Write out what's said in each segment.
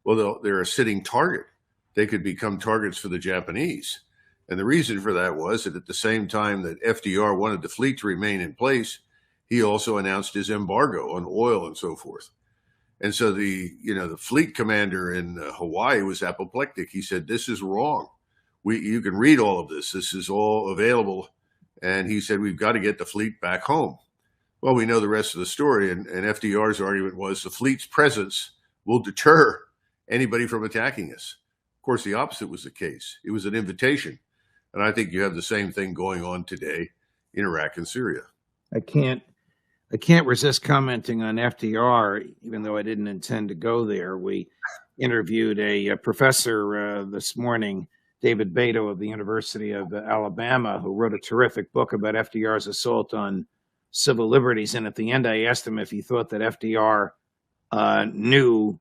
Well, they're a sitting target. They could become targets for the Japanese. And the reason for that was that at the same time that FDR wanted the fleet to remain in place, he also announced his embargo on oil and so forth. And so the fleet commander in Hawaii was apoplectic. He said, "This is wrong. You can read all of this. This is all available." And he said, "We've got to get the fleet back home." Well, we know the rest of the story. And FDR's argument was the fleet's presence will deter anybody from attacking us. Of course, the opposite was the case. It was an invitation. And I think you have the same thing going on today in Iraq and Syria. I can't resist commenting on FDR, even though I didn't intend to go there. We interviewed a professor this morning, David Beto of the University of Alabama, who wrote a terrific book about FDR's assault on civil liberties. And at the end, I asked him if he thought that FDR knew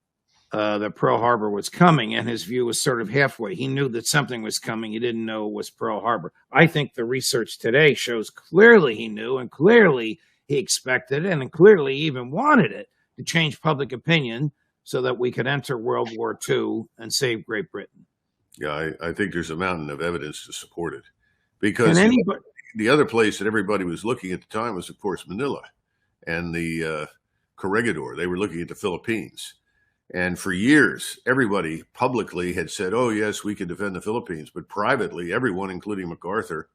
that Pearl Harbor was coming, and his view was sort of halfway. He knew that something was coming. He didn't know it was Pearl Harbor. I think the research today shows clearly he knew, and clearly he expected it, and clearly even wanted it to change public opinion so that we could enter World War II and save Great Britain. Yeah, I think there's a mountain of evidence to support it. Because the other place that everybody was looking at the time was, of course, Manila and the Corregidor. They were looking at the Philippines. And for years, everybody publicly had said, "Oh, yes, we can defend the Philippines." But privately, everyone, including MacArthur,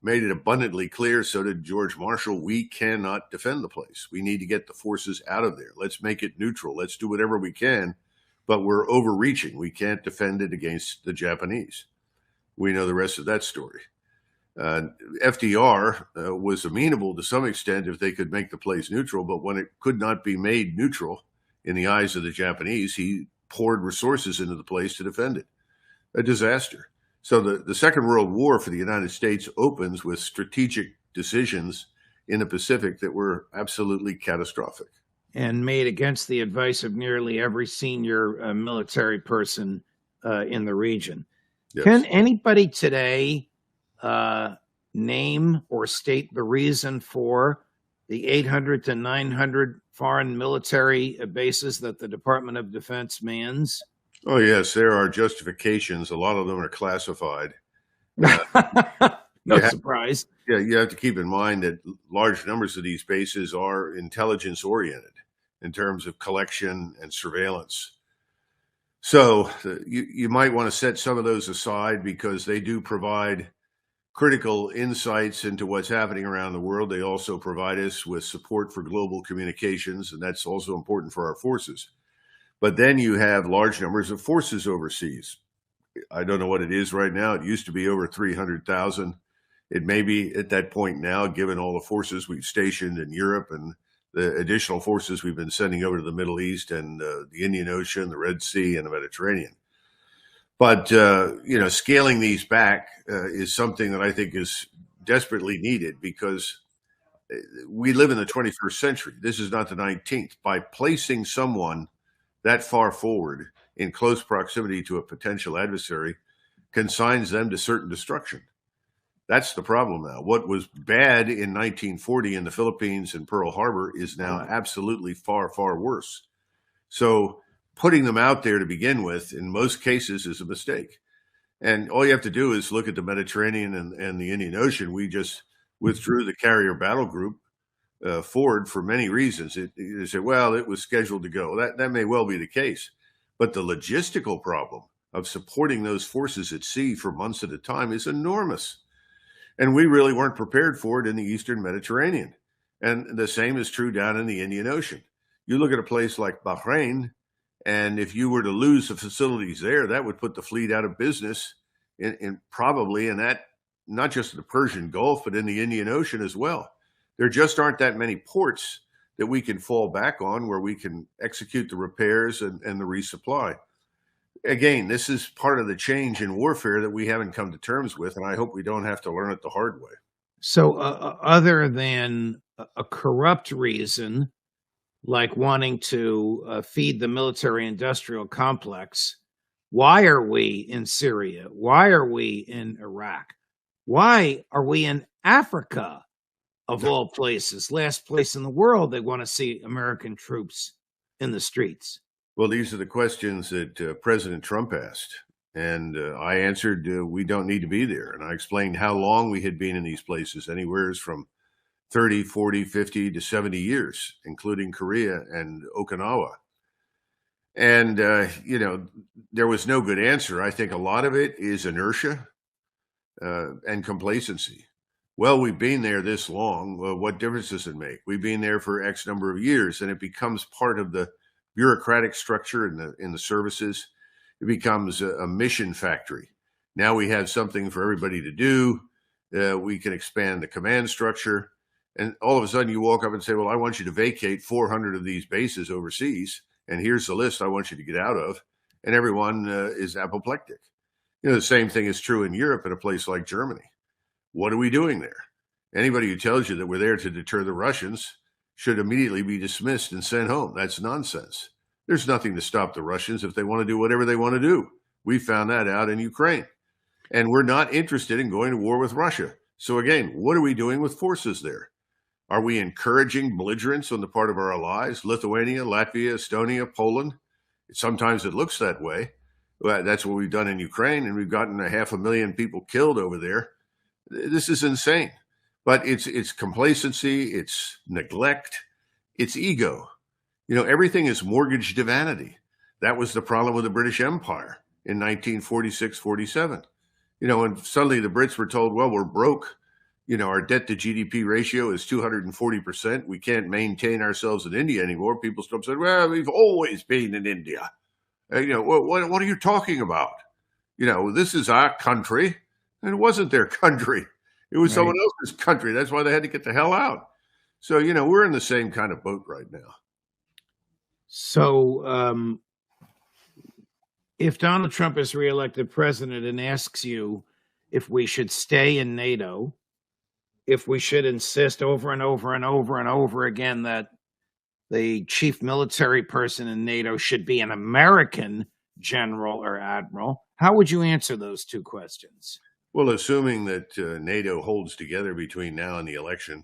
made it abundantly clear, so did George Marshall, we cannot defend the place. We need to get the forces out of there. Let's make it neutral. Let's do whatever we can. But we're overreaching. We can't defend it against the Japanese. We know the rest of that story. FDR was amenable to some extent if they could make the place neutral, but when it could not be made neutral in the eyes of the Japanese, he poured resources into the place to defend it. A disaster. So the Second World War for the United States opens with strategic decisions in the Pacific that were absolutely catastrophic. And made against the advice of nearly every senior military person in the region. Yes. Can anybody today name or state the reason for the 800 to 900 foreign military bases that the Department of Defense mans? Oh, yes, there are justifications. A lot of them are classified. No surprise. Yeah, you have to keep in mind that large numbers of these bases are intelligence-oriented in terms of collection and surveillance. So you might want to set some of those aside because they do provide critical insights into what's happening around the world. They also provide us with support for global communications, and that's also important for our forces. But then you have large numbers of forces overseas. I don't know what it is right now. It used to be over 300,000. It may be at that point now, given all the forces we've stationed in Europe and the additional forces we've been sending over to the Middle East and the Indian Ocean, the Red Sea, and the Mediterranean. But, scaling these back is something that I think is desperately needed because we live in the 21st century. This is not the 19th. By placing someone that far forward in close proximity to a potential adversary consigns them to certain destruction. That's the problem now. What was bad in 1940 in the Philippines and Pearl Harbor is now absolutely far, far worse. So putting them out there to begin with, in most cases, is a mistake. And all you have to do is look at the Mediterranean and the Indian Ocean. We just withdrew the carrier battle group forward for many reasons. They say, well, it was scheduled to go. That may well be the case. But the logistical problem of supporting those forces at sea for months at a time is enormous. And we really weren't prepared for it in the Eastern Mediterranean. And the same is true down in the Indian Ocean. You look at a place like Bahrain, and if you were to lose the facilities there, that would put the fleet out of business probably in that, not just the Persian Gulf, but in the Indian Ocean as well. There just aren't that many ports that we can fall back on where we can execute the repairs and the resupply. Again, this is part of the change in warfare that we haven't come to terms with, and I hope we don't have to learn it the hard way. So other than a corrupt reason, like wanting to feed the military-industrial complex, why are we in Syria? Why are we in Iraq? Why are we in Africa, of all places? Last place in the world they want to see American troops in the streets. Well, these are the questions that President Trump asked. And I answered, we don't need to be there. And I explained how long we had been in these places, anywhere from 30, 40, 50 to 70 years, including Korea and Okinawa. And, there was no good answer. I think a lot of it is inertia and complacency. Well, we've been there this long. Well, what difference does it make? We've been there for X number of years, and it becomes part of the bureaucratic structure in the services. It becomes a mission factory. Now we have something for everybody to do. We can expand the command structure, and all of a sudden you walk up and say, "Well, I want you to vacate 400 of these bases overseas, and here's the list I want you to get out of," and everyone is apoplectic. The same thing is true in Europe at a place like Germany. What are we doing there? Anybody who tells you that we're there to deter the Russians should immediately be dismissed and sent home. That's nonsense. There's nothing to stop the Russians if they want to do whatever they want to do. We found that out in Ukraine. And we're not interested in going to war with Russia. So again, what are we doing with forces there? Are we encouraging belligerence on the part of our allies, Lithuania, Latvia, Estonia, Poland? Sometimes it looks that way. That's what we've done in Ukraine, and we've gotten 500,000 people killed over there. This is insane. But it's complacency, it's neglect, it's ego. Everything is mortgaged to vanity. That was the problem with the British Empire in 1946, 47. And suddenly the Brits were told, well, we're broke. Our debt to GDP ratio is 240%. We can't maintain ourselves in India anymore. People said, well, we've always been in India. What are you talking about? This is our country. And it wasn't their country. It was someone else's country. That's why they had to get the hell out. So, we're in the same kind of boat right now. So, if Donald Trump is reelected president and asks you if we should stay in NATO, if we should insist over and over and over and over again that the chief military person in NATO should be an American general or admiral, how would you answer those two questions? Well, assuming that NATO holds together between now and the election,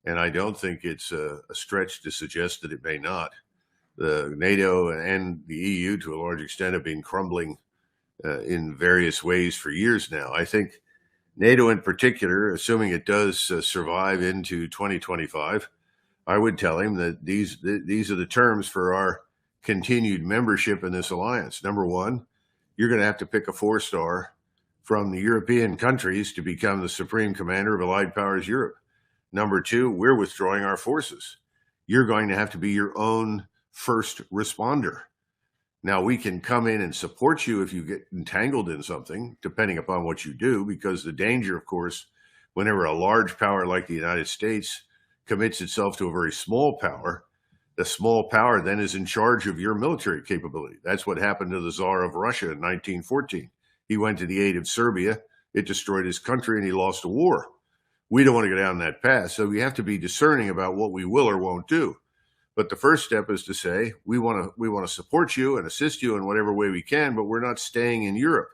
and I don't think it's a stretch to suggest that it may not. The NATO and the EU, to a large extent, have been crumbling in various ways for years now. I think NATO in particular, assuming it does survive into 2025, I would tell him that these are the terms for our continued membership in this alliance. Number one, you're going to have to pick a 4-star from the European countries to become the supreme commander of Allied Powers Europe. Number two, we're withdrawing our forces. You're going to have to be your own first responder. Now, we can come in and support you if you get entangled in something, depending upon what you do, because the danger, of course, whenever a large power like the United States commits itself to a very small power, the small power then is in charge of your military capability. That's what happened to the Tsar of Russia in 1914. He went to the aid of Serbia. It destroyed his country and he lost a war. We don't want to go down that path. So we have to be discerning about what we will or won't do. But the first step is to say, we want to support you and assist you in whatever way we can, but we're not staying in Europe.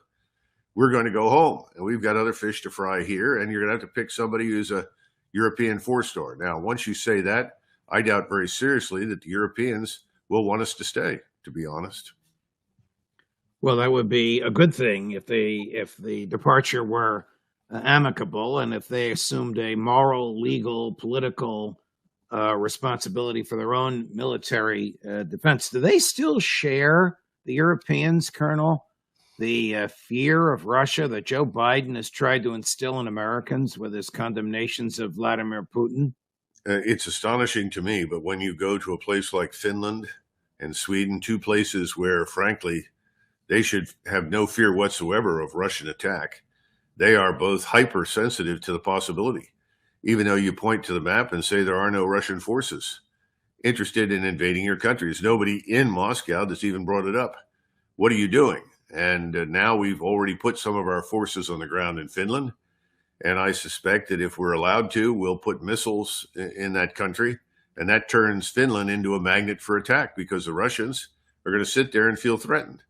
We're going to go home, and we've got other fish to fry here, and you're going to have to pick somebody who's a European 4-star. Now, once you say that, I doubt very seriously that the Europeans will want us to stay, to be honest. Well, that would be a good thing if the departure were amicable, and if they assumed a moral, legal, political responsibility for their own military defense. Do they still share, the Europeans, Colonel, the fear of Russia that Joe Biden has tried to instill in Americans with his condemnations of Vladimir Putin? It's astonishing to me, but when you go to a place like Finland and Sweden, two places where, frankly, they should have no fear whatsoever of Russian attack, they are both hypersensitive to the possibility, even though you point to the map and say there are no Russian forces interested in invading your country. There's nobody in Moscow that's even brought it up. What are you doing? And now we've already put some of our forces on the ground in Finland. And I suspect that if we're allowed to, we'll put missiles in that country. And that turns Finland into a magnet for attack because the Russians are going to sit there and feel threatened.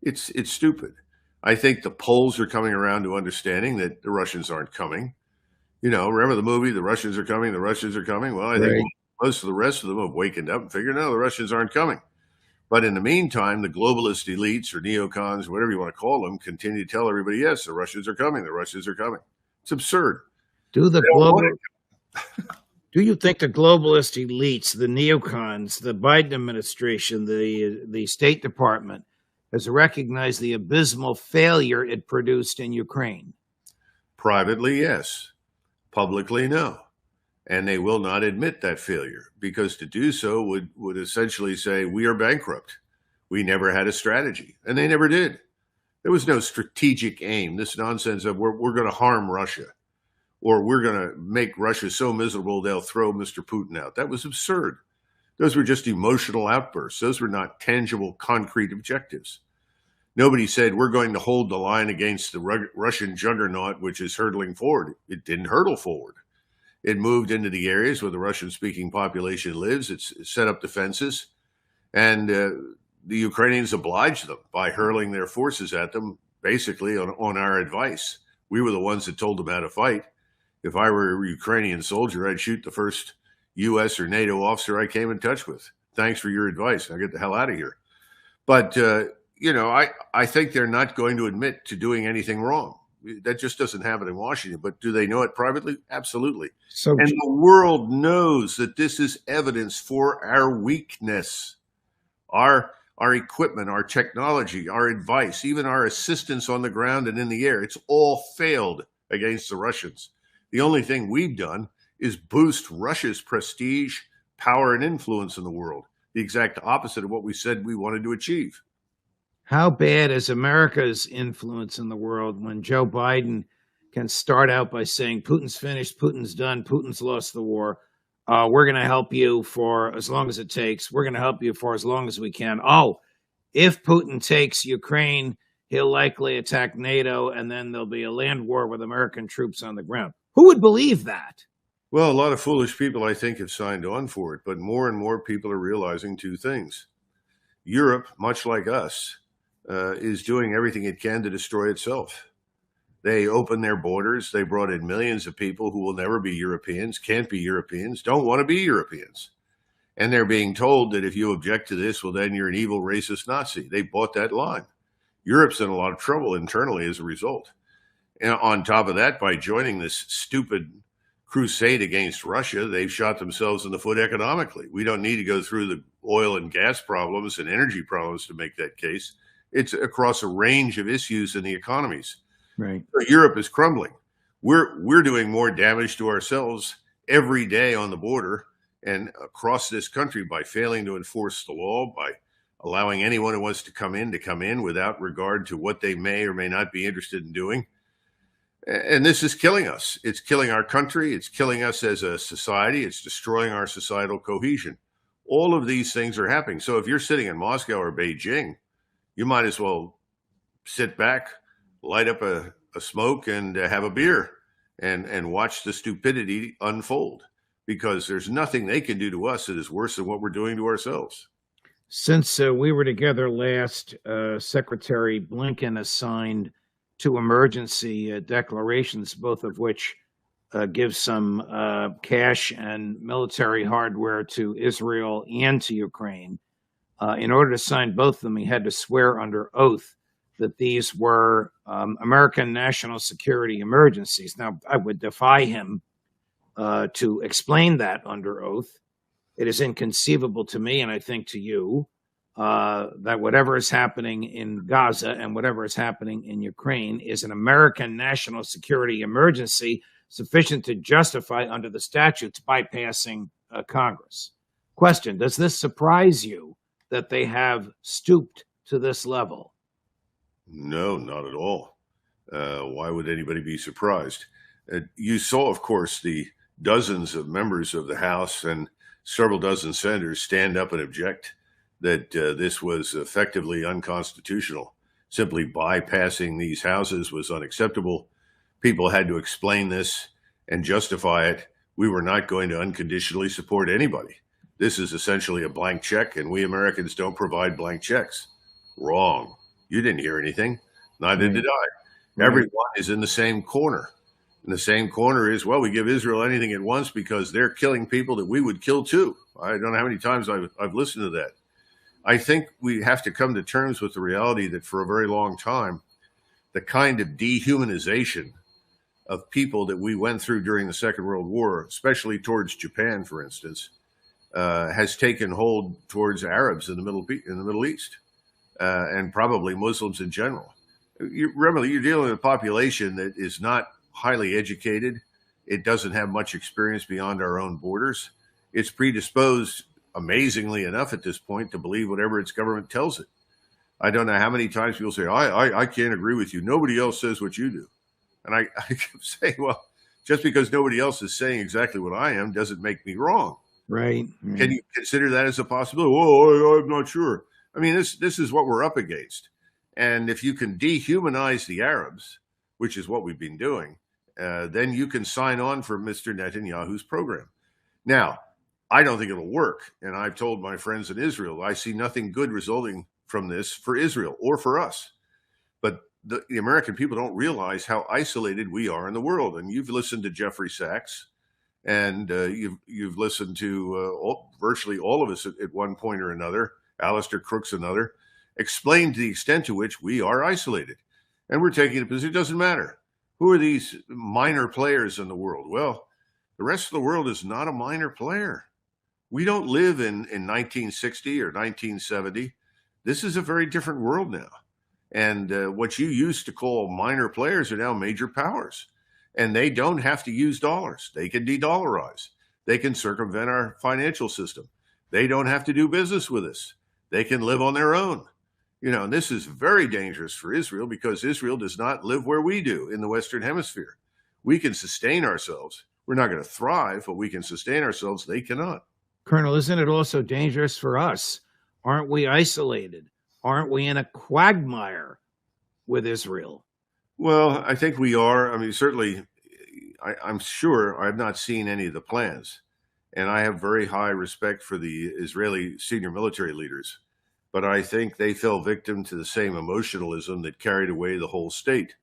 It's stupid. I think the Poles are coming around to understanding that the Russians aren't coming. Remember the movie, The Russians Are Coming, The Russians Are Coming? Well, I think most of the rest of them have wakened up and figured, no, the Russians aren't coming. But in the meantime, the globalist elites or neocons, whatever you want to call them, continue to tell everybody, yes, the Russians are coming. The Russians are coming. It's absurd. Do the They don't want global Do you think the globalist elites, the neocons, the Biden administration, the State Department has recognized the abysmal failure it produced in Ukraine? Privately, yes. Publicly, no. And they will not admit that failure, because to do so would essentially say we are bankrupt. We never had a strategy, and they never did. There was no strategic aim. This nonsense of we're going to harm Russia, or we're going to make Russia so miserable they'll throw Mr. Putin out. That was absurd. Those were just emotional outbursts. Those were not tangible, concrete objectives. Nobody said we're going to hold the line against the Russian juggernaut, which is hurtling forward. It didn't hurtle forward. It moved into the areas where the Russian-speaking population lives. It's set up defenses, and the Ukrainians obliged them by hurling their forces at them, basically on our advice. We were the ones that told them how to fight. If I were a Ukrainian soldier, I'd shoot the first U.S. or NATO officer I came in touch with. Thanks for your advice. Now get the hell out of here. But, I think they're not going to admit to doing anything wrong. That just doesn't happen in Washington. But do they know it privately? Absolutely. So, And the world knows that this is evidence for our weakness. Our equipment, our technology, our advice, even our assistance on the ground and in the air, it's all failed against the Russians. The only thing we've done is boost Russia's prestige, power, and influence in the world. The exact opposite of what we said we wanted to achieve. how bad is America's influence in the world when Joe Biden can start out by saying Putin's finished, Putin's done, Putin's lost the war. We're going to help you for as long as it takes. We're going to help you for as long as we can. Oh, if Putin takes Ukraine, he'll likely attack NATO, and then there'll be a land war with American troops on the ground. Who would believe that? Well, a lot of foolish people, I think, have signed on for it, but more and more people are realizing two things. Europe, much like us, is doing everything it can to destroy itself. They opened their borders. They brought in millions of people who will never be Europeans, can't be Europeans, don't want to be Europeans. And they're being told that if you object to this, well, then you're an evil racist Nazi. They bought that line. Europe's in a lot of trouble internally as a result. And on top of that, by joining this stupid crusade against Russia, they've shot themselves in the foot economically. We don't need to go through the oil and gas problems and energy problems to make that case. It's across a range of issues in the economies. Right. So Europe is crumbling. We're doing more damage to ourselves every day on the border and across this country by failing to enforce the law, by allowing anyone who wants to come in without regard to what they may or may not be interested in doing. And this is killing us. It's killing our country. It's killing us as a society. It's destroying our societal cohesion. All of these things are happening. So if you're sitting in Moscow or Beijing, you might as well sit back, light up a smoke, and have a beer and watch the stupidity unfold, because there's nothing they can do to us that is worse than what we're doing to ourselves. Since we were together last, Secretary Blinken assigned two emergency declarations, both of which give some cash and military hardware to Israel and to Ukraine. In order to sign both of them, he had to swear under oath that these were American national security emergencies. Now, I would defy him to explain that under oath. It is inconceivable to me, and I think to you, that whatever is happening in Gaza and whatever is happening in Ukraine is an American national security emergency sufficient to justify under the statutes bypassing Congress. Question, does this surprise you that they have stooped to this level? No, not at all. Why would anybody be surprised? You saw, of course, the dozens of members of the House and several dozen senators stand up and object that this was effectively unconstitutional. Simply bypassing these houses was unacceptable. People had to explain this and justify it. We were not going to unconditionally support anybody. This is essentially a blank check, and we Americans don't provide blank checks. Wrong. You didn't hear anything. Neither did I. Right. Everyone is in the same corner. And the same corner is, well, we give Israel anything it wants because they're killing people that we would kill too. I don't know how many times I've listened to that. I think we have to come to terms with the reality that for a very long time, the kind of dehumanization of people that we went through during the Second World War, especially towards Japan, for instance, has taken hold towards Arabs in the Middle East, and probably Muslims in general. Remember, you're dealing with a population that is not highly educated. It doesn't have much experience beyond our own borders. It's predisposed, amazingly enough, at this point, to believe whatever its government tells it. I don't know how many times people say, I can't agree with you. Nobody else says what you do. And I keep saying, well, just because nobody else is saying exactly what I am doesn't make me wrong. Right. Can you consider that as a possibility? Oh, I'm not sure. I mean, this is what we're up against. And if you can dehumanize the Arabs, which is what we've been doing, then you can sign on for Mr. Netanyahu's program. Now, I don't think it'll work. And I've told my friends in Israel, I see nothing good resulting from this for Israel or for us. But the American people don't realize how isolated we are in the world. And you've listened to Jeffrey Sachs, and you've listened to virtually all of us at one point or another, Alistair Crook's another, explain to the extent to which we are isolated. And we're taking a position, it doesn't matter. Who are these minor players in the world? Well, the rest of the world is not a minor player. We don't live in 1960 or 1970. This is a very different world now. And what you used to call minor players are now major powers. And they don't have to use dollars. They can de-dollarize. They can circumvent our financial system. They don't have to do business with us. They can live on their own. And this is very dangerous for Israel because Israel does not live where we do in the Western Hemisphere. We can sustain ourselves. We're not going to thrive, but we can sustain ourselves. They cannot. Colonel, isn't it also dangerous for us? Aren't we isolated? Aren't we in a quagmire with Israel? Well, I think we are. I mean, certainly, I'm sure I've not seen any of the plans. And I have very high respect for the Israeli senior military leaders. But I think they fell victim to the same emotionalism that carried away the whole state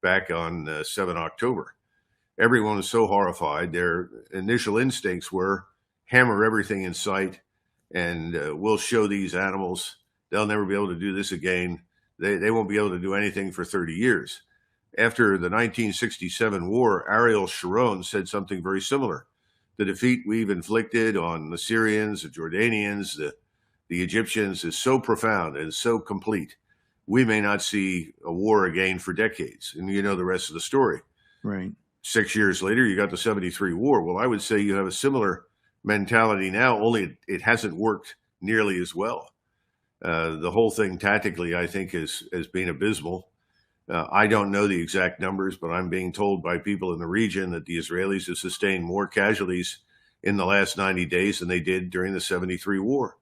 back on 7 October. Everyone was so horrified. Their initial instincts were hammer everything in sight, and we'll show these animals. They'll never be able to do this again. They won't be able to do anything for 30 years. After the 1967 war, Ariel Sharon said something very similar. The defeat we've inflicted on the Syrians, the Jordanians, the Egyptians is so profound and so complete. We may not see a war again for decades. And you know the rest of the story. Right. 6 years later, you got the 73 war. Well, I would say you have a similar mentality now, only it hasn't worked nearly as well. The whole thing tactically, I think, has been abysmal. I don't know the exact numbers, but I'm being told by people in the region that the Israelis have sustained more casualties in the last 90 days than they did during the 73 war.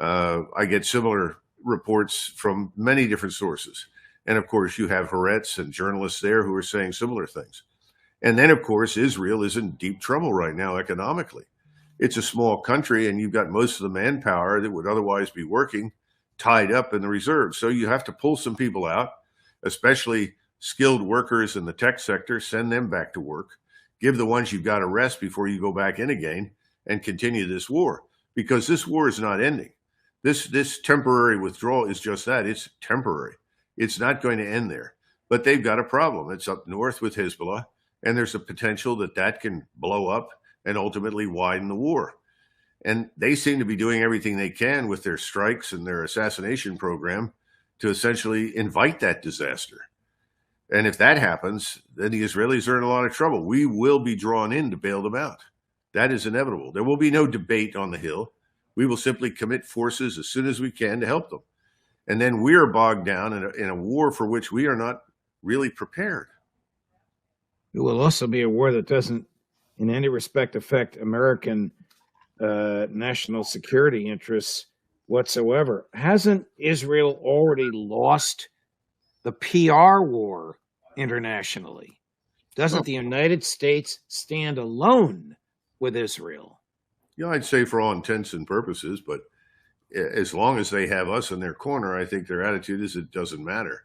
I get similar reports from many different sources. And of course, you have Haaretz and journalists there who are saying similar things. And then, of course, Israel is in deep trouble right now economically. It's a small country, and you've got most of the manpower that would otherwise be working tied up in the reserves. So you have to pull some people out, especially skilled workers in the tech sector, send them back to work, give the ones you've got a rest before you go back in again and continue this war, because this war is not ending. This temporary withdrawal is just that. It's temporary. It's not going to end there. But they've got a problem. It's up north with Hezbollah, and there's a potential that can blow up and ultimately widen the war. And they seem to be doing everything they can with their strikes and their assassination program to essentially invite that disaster. And if that happens, then the Israelis are in a lot of trouble. We will be drawn in to bail them out. That is inevitable. There will be no debate on the Hill. We will simply commit forces as soon as we can to help them. And then we are bogged down in a war for which we are not really prepared. It will also be a war that doesn't in any respect affect American national security interests whatsoever. Hasn't Israel already lost the PR war internationally? Doesn't the United States stand alone with Israel? Yeah, I'd say for all intents and purposes, but as long as they have us in their corner, I think their attitude is it doesn't matter.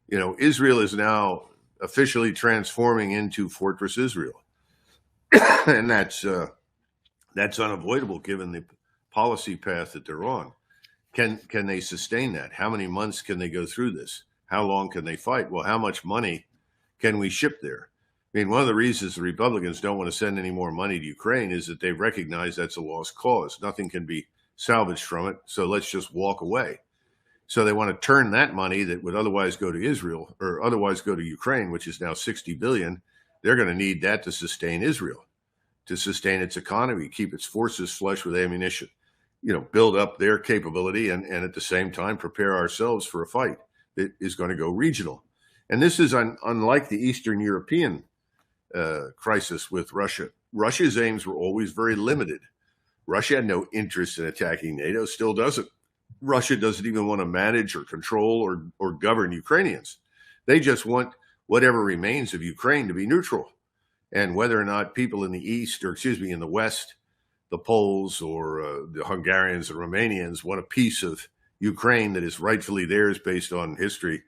Israel is now officially transforming into Fortress Israel. And that's unavoidable given the policy path that they're on. Can they sustain that? How many months can they go through this? How long can they fight? Well, how much money can we ship there? I mean, one of the reasons the Republicans don't want to send any more money to Ukraine is that they recognize that's a lost cause. Nothing can be salvaged from it. So let's just walk away. So they want to turn that money that would otherwise go to Israel or otherwise go to Ukraine, which is now 60 billion. They're going to need that to sustain Israel, to sustain its economy, keep its forces flush with ammunition, build up their capability and at the same time prepare ourselves for a fight that is going to go regional. And this is unlike the Eastern European crisis with Russia. Russia's aims were always very limited. Russia had no interest in attacking NATO, still doesn't. Russia doesn't even want to manage or control or govern Ukrainians. They just want whatever remains of Ukraine to be neutral. And whether or not people in the East, or excuse me, in the West, the Poles or the Hungarians and Romanians want a piece of Ukraine that is rightfully theirs based on history,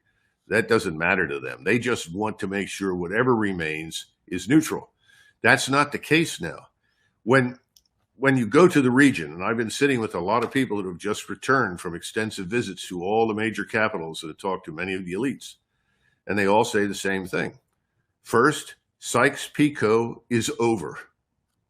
that doesn't matter to them. They just want to make sure whatever remains is neutral. That's not the case now. When you go to the region, and I've been sitting with a lot of people that have just returned from extensive visits to all the major capitals and have talked to many of the elites, and they all say the same thing. First, Sykes-Picot is over.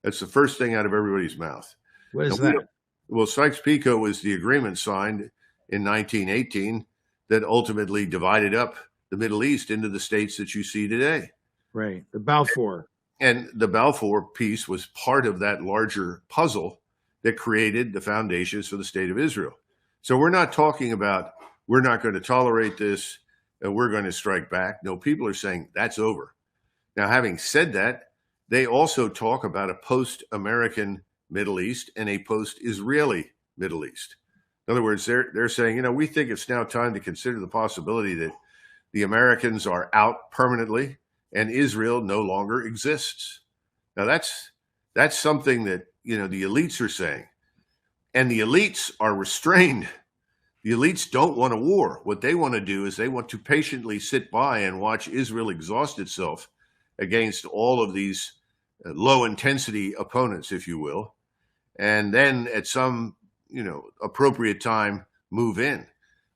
That's the first thing out of everybody's mouth. What is that? Well, Sykes-Picot was the agreement signed in 1918 that ultimately divided up the Middle East into the states that you see today. Right, the Balfour. And the Balfour piece was part of that larger puzzle that created the foundations for the state of Israel. So we're not talking about we're not going to tolerate this and we're going to strike back. No, people are saying that's over. Now, having said that, they also talk about a post-American Middle East and a post-Israeli Middle East. In other words, they're saying, we think it's now time to consider the possibility that the Americans are out permanently and Israel no longer exists. Now, that's something that, the elites are saying. And the elites are restrained. The elites don't want a war. What they want to do is they want to patiently sit by and watch Israel exhaust itself against all of these low-intensity opponents, if you will, and then at some, appropriate time move in.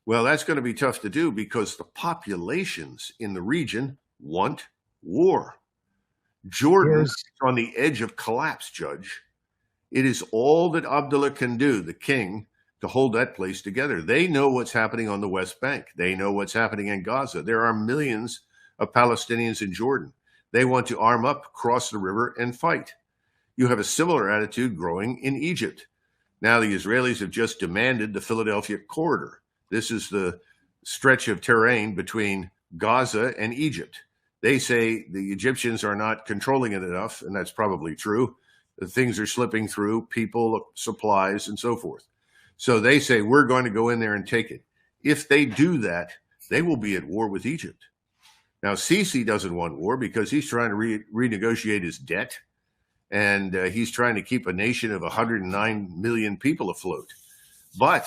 Well, that's going to be tough to do because the populations in the region want war. Jordan is on the edge of collapse, Judge. It is all that Abdullah can do, the king, to hold that place together. They know what's happening on the West Bank. They know what's happening in Gaza. There are millions of Palestinians in Jordan. They want to arm up, cross the river, and fight. You have a similar attitude growing in Egypt. Now the Israelis have just demanded the Philadelphia corridor. This is the stretch of terrain between Gaza and Egypt. They say the Egyptians are not controlling it enough, and that's probably true. The things are slipping through, people, supplies, and so forth. So they say, we're going to go in there and take it. If they do that, they will be at war with Egypt. Now, Sisi doesn't want war because he's trying to renegotiate his debt, and he's trying to keep a nation of 109 million people afloat. But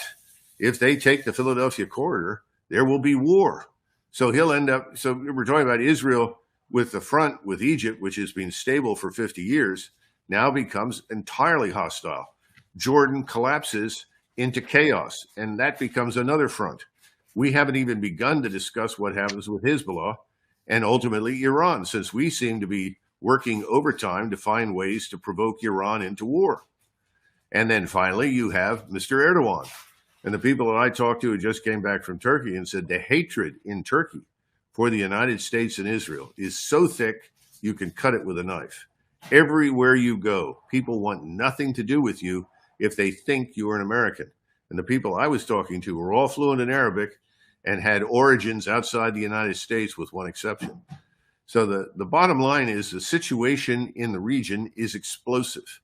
if they take the Philadelphia corridor, there will be war. So he'll end up, so we're talking about Israel with the front with Egypt, which has been stable for 50 years, now becomes entirely hostile. Jordan collapses into chaos, and that becomes another front. We haven't even begun to discuss what happens with Hezbollah and ultimately Iran, since we seem to be working overtime to find ways to provoke Iran into war. And then finally, you have Mr. Erdogan. And the people that I talked to who just came back from Turkey and said the hatred in Turkey for the United States and Israel is so thick, you can cut it with a knife. Everywhere you go, people want nothing to do with you if they think you are an American. And the people I was talking to were all fluent in Arabic and had origins outside the United States with one exception. So the bottom line is the situation in the region is explosive.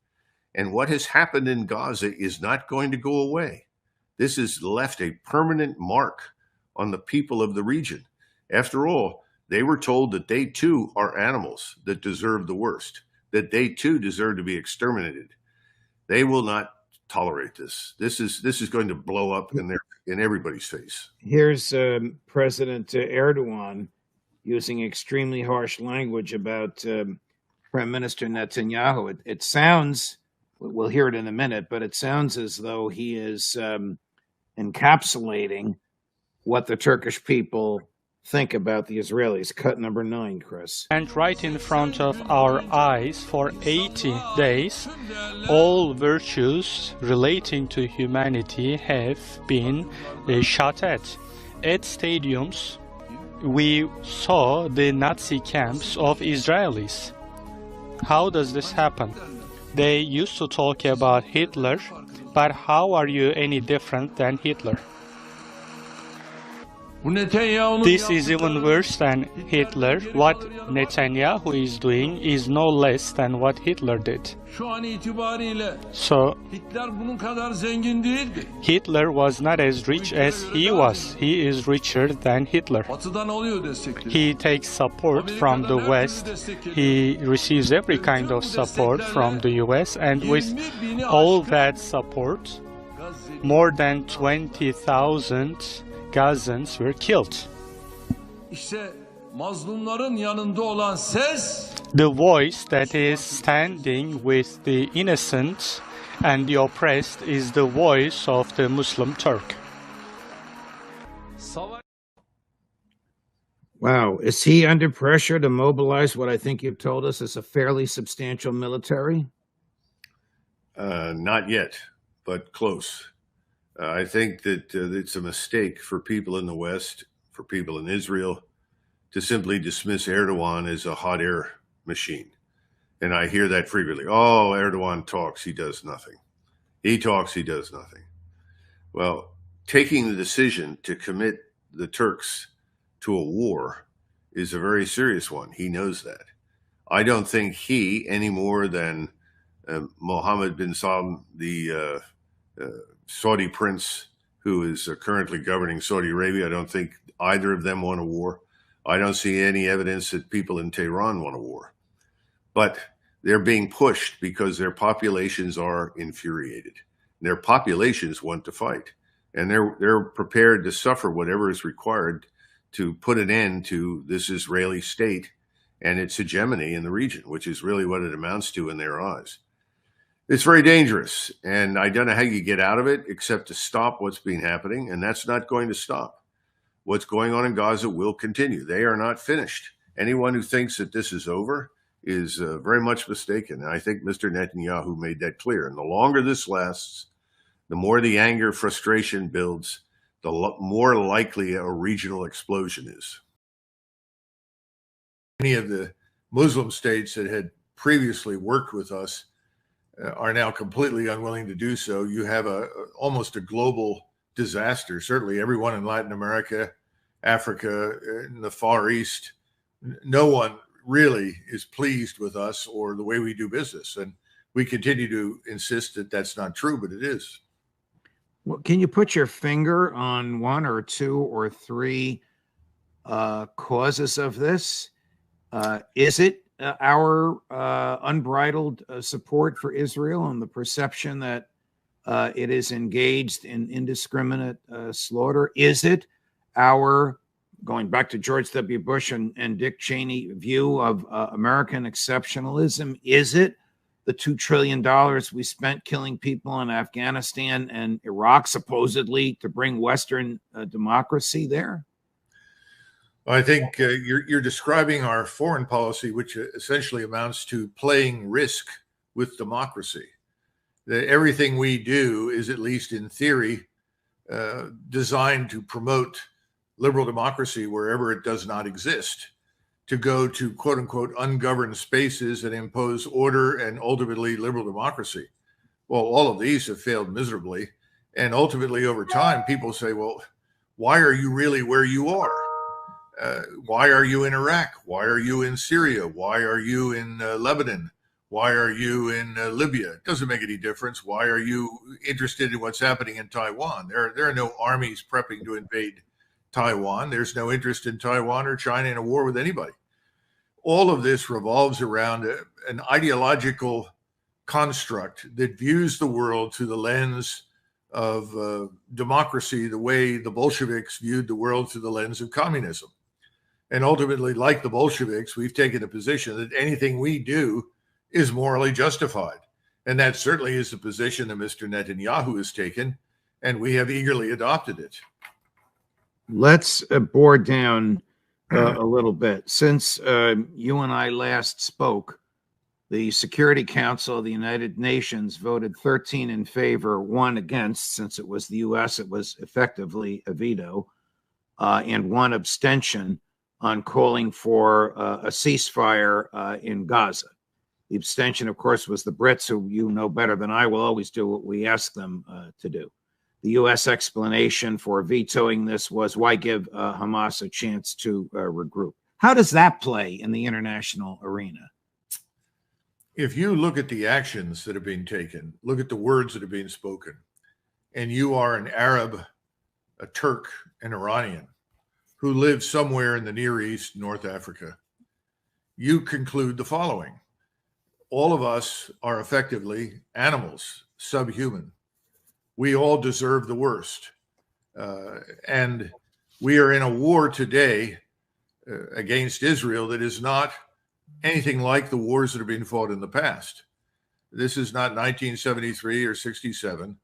And what has happened in Gaza is not going to go away. This has left a permanent mark on the people of the region. After all, they were told that they too are animals that deserve the worst, that they too deserve to be exterminated. They will not tolerate this. This is going to blow up in everybody's face. Here's President Erdogan using extremely harsh language about Prime Minister Netanyahu. It sounds, we'll hear it in a minute, but it sounds as though he is encapsulating what the Turkish people think about the Israelis. Cut number 9, Chris. And right in front of our eyes for 80 days, all virtues relating to humanity have been shot at. At stadiums, we saw the Nazi camps of Israelis. How does this happen? They used to talk about Hitler, but how are you any different than Hitler? This is even worse than Hitler. What Netanyahu is doing is no less than what Hitler did. So, Hitler was not as rich as he was. He is richer than Hitler. He takes support from the West. He receives every kind of support from the US, and with all that support, more than 20,000 Gazans were killed. The voice that is standing with the innocent and the oppressed is the voice of the Muslim Turk. Wow. Is he under pressure to mobilize what I think you've told us is a fairly substantial military? Not yet, but close. I think that it's a mistake for people in the West, for people in Israel, to simply dismiss Erdogan as a hot air machine. And I hear that frequently. Oh, Erdogan talks, he does nothing. He talks, he does nothing. Well, taking the decision to commit the Turks to a war is a very serious one. He knows that. I don't think he, any more than Mohammed bin Salman, the Saudi prince who is currently governing Saudi Arabia, I don't think either of them want a war. I don't see any evidence that people in Tehran want a war. But they're being pushed because their populations are infuriated. Their populations want to fight. And they're prepared to suffer whatever is required to put an end to this Israeli state and its hegemony in the region, which is really what it amounts to in their eyes. It's very dangerous, and I don't know how you get out of it except to stop what's been happening, and that's not going to stop. What's going on in Gaza will continue. They are not finished. Anyone who thinks that this is over is very much mistaken, and I think Mr. Netanyahu made that clear. And the longer this lasts, the more the anger, frustration builds, the more likely a regional explosion is. Many of the Muslim states that had previously worked with us are now completely unwilling to do so. You have almost a global disaster. Certainly everyone in Latin America, Africa, in the Far East, no one really is pleased with us or the way we do business. And we continue to insist that that's not true, but it is. Well, can you put your finger on one or two or three causes of this? Is it our unbridled support for Israel and the perception that it is engaged in indiscriminate slaughter? Is it our, going back to George W. Bush and Dick Cheney, view of American exceptionalism? Is it the $2 trillion we spent killing people in Afghanistan and Iraq, supposedly to bring Western democracy there? I think you're describing our foreign policy, which essentially amounts to playing risk with democracy. That everything we do is, at least in theory, designed to promote liberal democracy wherever it does not exist, to go to quote unquote ungoverned spaces and impose order and ultimately liberal democracy. Well, all of these have failed miserably. And ultimately over time, people say, well, why are you really where you are? Why are you in Iraq? Why are you in Syria? Why are you in Lebanon? Why are you in Libya? It doesn't make any difference. Why are you interested in what's happening in Taiwan? There are no armies prepping to invade Taiwan. There's no interest in Taiwan or China in a war with anybody. All of this revolves around an ideological construct that views the world through the lens of democracy, the way the Bolsheviks viewed the world through the lens of communism. And ultimately, like the Bolsheviks, we've taken a position that anything we do is morally justified. And that certainly is the position that Mr. Netanyahu has taken. and we have eagerly adopted it. Let's bore down a little bit. Since you and I last spoke, the Security Council of the United Nations voted 13 in favor, 1 against. Since it was the U.S., it was effectively a veto, and 1 abstention on calling for a ceasefire in Gaza. The abstention, of course, was the Brits, who you know better than I will always do what we ask them to do. The U.S. explanation for vetoing this was, why give Hamas a chance to regroup? How does that play in the international arena? If you look at the actions that have been taken, look at the words that are being spoken, and you are an Arab, a Turk, an Iranian who live somewhere in the Near East, North Africa, you conclude the following. All of us are effectively animals, subhuman. We all deserve the worst. And we are in a war today against Israel that is not anything like the wars that have been fought in the past. This is not 1973 or 67.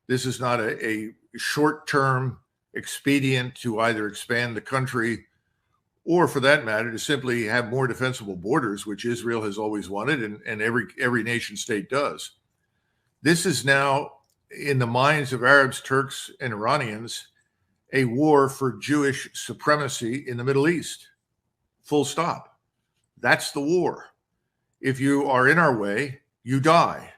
This is not a short-term expedient to either expand the country or, for that matter, to simply have more defensible borders, which Israel has always wanted, and every nation state does. This is now, in the minds of Arabs, Turks, and Iranians, a war for Jewish supremacy in the Middle East. Full stop. That's the war. If you are in our way, you die.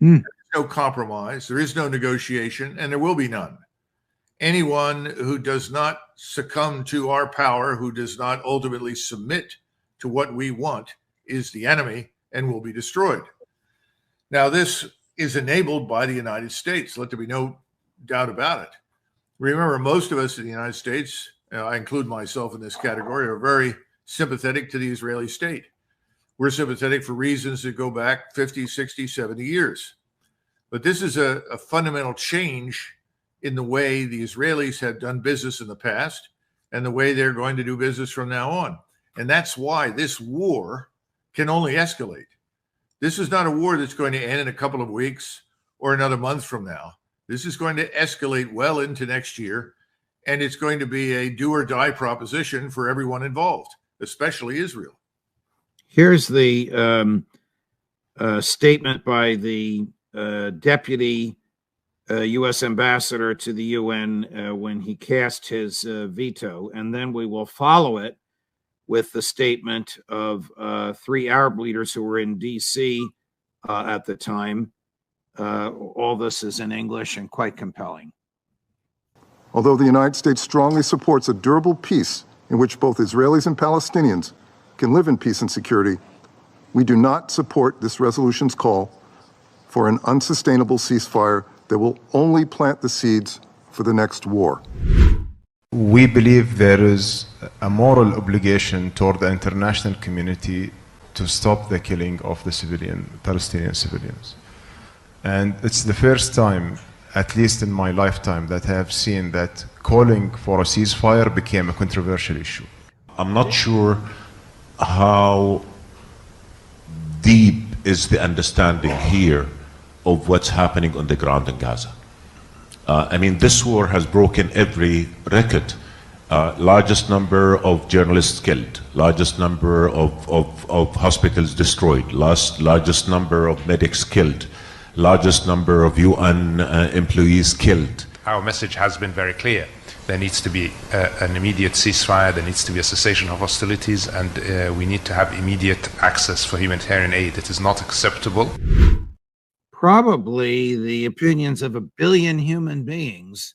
There is no compromise, there is no negotiation, and there will be none. Anyone who does not succumb to our power, who does not ultimately submit to what we want, is the enemy and will be destroyed. Now, this is enabled by the United States. Let there be no doubt about it. Remember, most of us in the United States, I include myself in this category, are very sympathetic to the Israeli state. We're sympathetic for reasons that go back 50, 60, 70 years. But this is a fundamental change in the way the Israelis have done business in the past and the way they're going to do business from now on. And that's why this war can only escalate. This is not a war that's going to end in a couple of weeks or another month from now. This is going to escalate well into next year, and it's going to be a do or die proposition for everyone involved, especially Israel. Here's the statement by the deputy U.S. ambassador to the UN when he cast his veto, and then we will follow it with the statement of 3 Arab leaders who were in D.C. At the time. All this is in English and quite compelling. Although the United States strongly supports a durable peace in which both Israelis and Palestinians can live in peace and security, we do not support this resolution's call for an unsustainable ceasefire that will only plant the seeds for the next war. We believe there is a moral obligation toward the international community to stop the killing of the Palestinian civilians. And it's the first time, at least in my lifetime, that I have seen that calling for a ceasefire became a controversial issue. I'm not sure how deep is the understanding here of what's happening on the ground in Gaza. I mean, this war has broken every record. Largest number of journalists killed, largest number of hospitals destroyed, largest number of medics killed, largest number of UN employees killed. Our message has been very clear. There needs to be an immediate ceasefire, there needs to be a cessation of hostilities, and we need to have immediate access for humanitarian aid. It is not acceptable. Probably the opinions of 1 billion human beings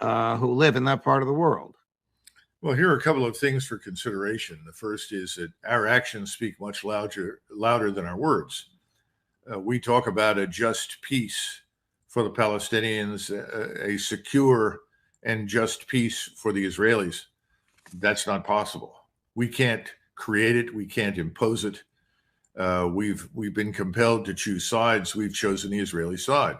who live in that part of the world. Well, here are a couple of things for consideration. The first is that our actions speak much louder than our words. We talk about a just peace for the Palestinians, a secure and just peace for the Israelis. That's not possible. We can't create it. We can't impose it. We've been compelled to choose sides. We've chosen the Israeli side.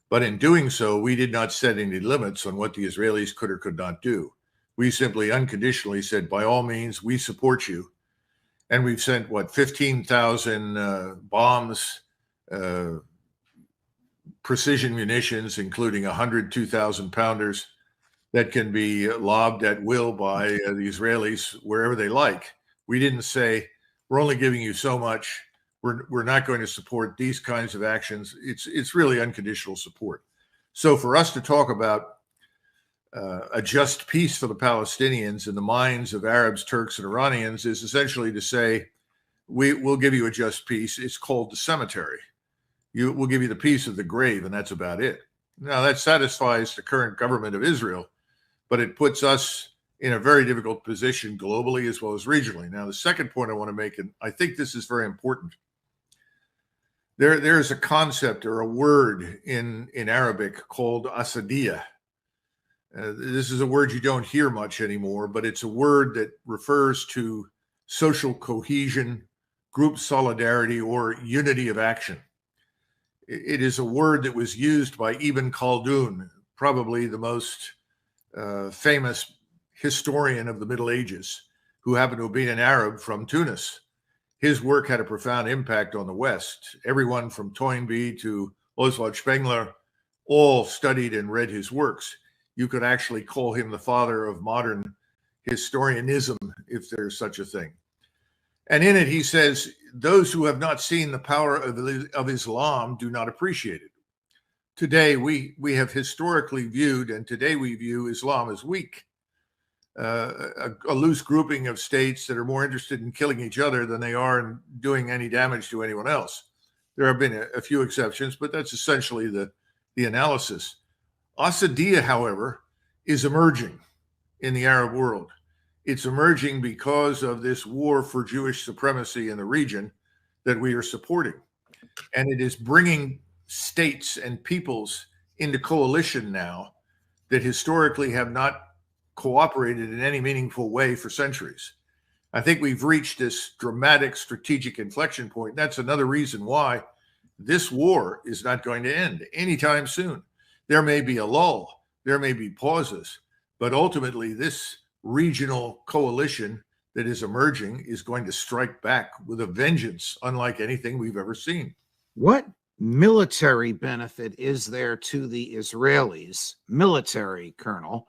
But in doing so, we did not set any limits on what the Israelis could or could not do. We simply unconditionally said, by all means, we support you. And we've sent, 15,000 bombs, precision munitions, including 100 2,000 pounders that can be lobbed at will by the Israelis wherever they like. We didn't say, we're only giving you so much. We're not going to support these kinds of actions. It's really unconditional support. So for us to talk about a just peace for the Palestinians in the minds of Arabs, Turks, and Iranians is essentially to say, we'll give you a just peace. It's called the cemetery. We'll give you the peace of the grave, and that's about it. Now, that satisfies the current government of Israel, but it puts us in a very difficult position globally as well as regionally. Now, the second point I want to make, and I think this is very important, there is a concept or a word in Arabic called asadiyah. This is a word you don't hear much anymore, but it's a word that refers to social cohesion, group solidarity, or unity of action. It is a word that was used by Ibn Khaldun, probably the most famous historian of the Middle Ages, who happened to have been an Arab from Tunis. His work had a profound impact on the West. Everyone from Toynbee to Oswald Spengler all studied and read his works. You could actually call him the father of modern historianism, if there's such a thing. And in it, he says, those who have not seen the power of Islam do not appreciate it. Today, we have historically viewed, and today we view Islam as weak, a loose grouping of states that are more interested in killing each other than they are in doing any damage to anyone else. There have been a few exceptions, but that's essentially the analysis. Asadiyah, however, is emerging in the Arab world. It's emerging because of this war for Jewish supremacy in the region that we are supporting. And it is bringing states and peoples into coalition now that historically have not cooperated in any meaningful way for centuries. I think we've reached this dramatic strategic inflection point. That's another reason why this war is not going to end anytime soon. There may be a lull, there may be pauses, but ultimately this regional coalition that is emerging is going to strike back with a vengeance unlike anything we've ever seen. What military benefit is there to the Israelis, military, Colonel,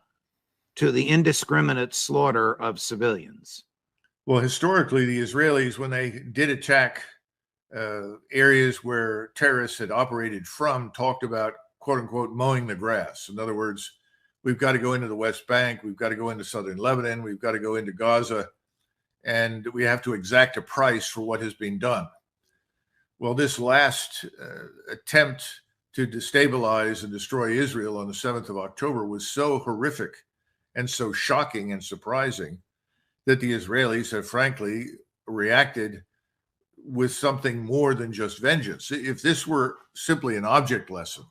to the indiscriminate slaughter of civilians? Well, historically, the Israelis, when they did attack areas where terrorists had operated from, talked about, quote unquote, mowing the grass. In other words, we've got to go into the West Bank, we've got to go into southern Lebanon, we've got to go into Gaza, and we have to exact a price for what has been done. Well, this last attempt to destabilize and destroy Israel on the 7th of October was so horrific and so shocking and surprising that the Israelis have frankly reacted with something more than just vengeance. If this were simply an object lesson,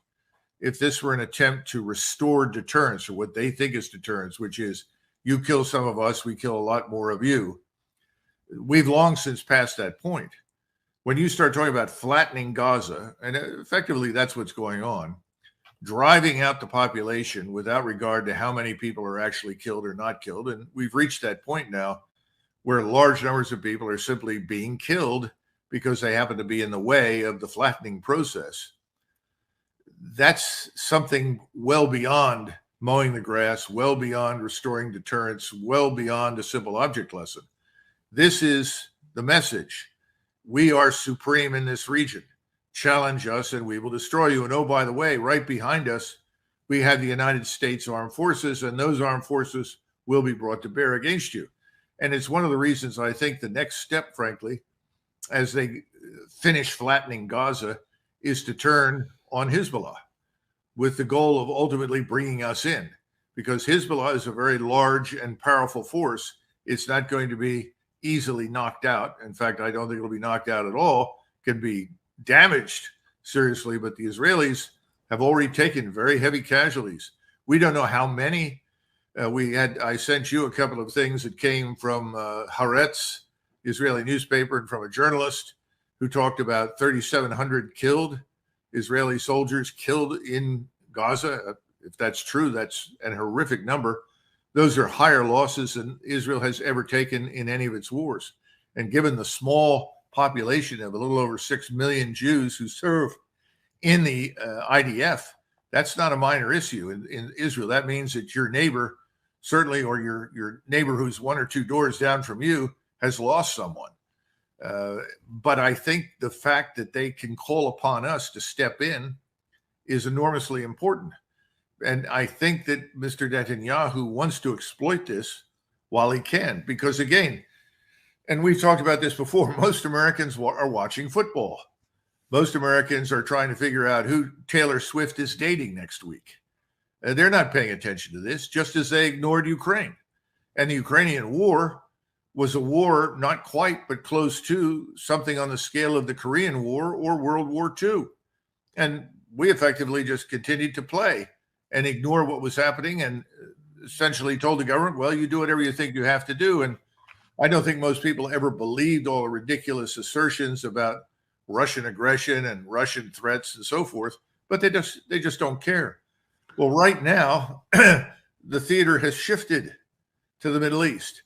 if this were an attempt to restore deterrence, or what they think is deterrence, which is you kill some of us, we kill a lot more of you, we've long since passed that point. When you start talking about flattening Gaza, and effectively that's what's going on, driving out the population without regard to how many people are actually killed or not killed, and we've reached that point now where large numbers of people are simply being killed because they happen to be in the way of the flattening process. That's something well beyond mowing the grass, well beyond restoring deterrence, well beyond a simple object lesson. This is the message. We are supreme in this region. Challenge us and we will destroy you. And oh, by the way, right behind us, we have the United States Armed Forces, and those armed forces will be brought to bear against you. And it's one of the reasons I think the next step, frankly, as they finish flattening Gaza, is to turn on Hezbollah with the goal of ultimately bringing us in, because Hezbollah is a very large and powerful force. It's not going to be easily knocked out. In fact, I don't think it'll be knocked out at all. It can be damaged seriously, but the Israelis have already taken very heavy casualties. We don't know how many. I sent you a couple of things that came from Haaretz, Israeli newspaper, and from a journalist who talked about 3,700 killed, Israeli soldiers killed in Gaza. If that's true, that's a horrific number. Those are higher losses than Israel has ever taken in any of its wars. And given the small population of a little over 6 million Jews who serve in the IDF, that's not a minor issue in Israel. That means that your neighbor, certainly, or your neighbor who's one or two doors down from you, has lost someone. But I think the fact that they can call upon us to step in is enormously important. And I think that Mr. Netanyahu wants to exploit this while he can, because again, and we've talked about this before, most Americans are watching football. Most Americans are trying to figure out who Taylor Swift is dating next week. They're not paying attention to this, just as they ignored Ukraine. And the Ukrainian war was a war not quite, but close to something on the scale of the Korean War or World War II. And we effectively just continued to play and ignore what was happening and essentially told the government, well, you do whatever you think you have to do. And I don't think most people ever believed all the ridiculous assertions about Russian aggression and Russian threats and so forth, but they just don't care. Well, right now, the theater has shifted to the Middle East.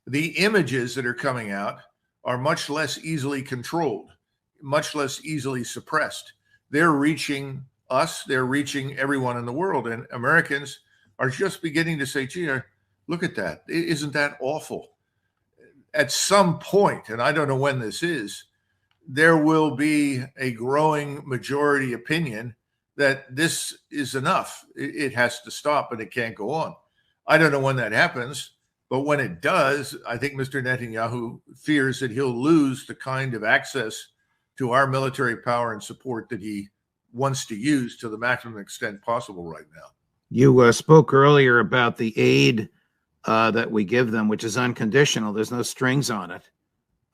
The images that are coming out are much less easily controlled, much less easily suppressed. They're reaching us, they're reaching everyone in the world, and Americans are just beginning to say, gee, look at that. Isn't that awful? At some point, and I don't know when this is, there will be a growing majority opinion that this is enough. It has to stop and it can't go on. I don't know when that happens, but when it does, I think Mr. Netanyahu fears that he'll lose the kind of access to our military power and support that he wants to use to the maximum extent possible right now. You spoke earlier about the aid that we give them, which is unconditional. There's no strings on it.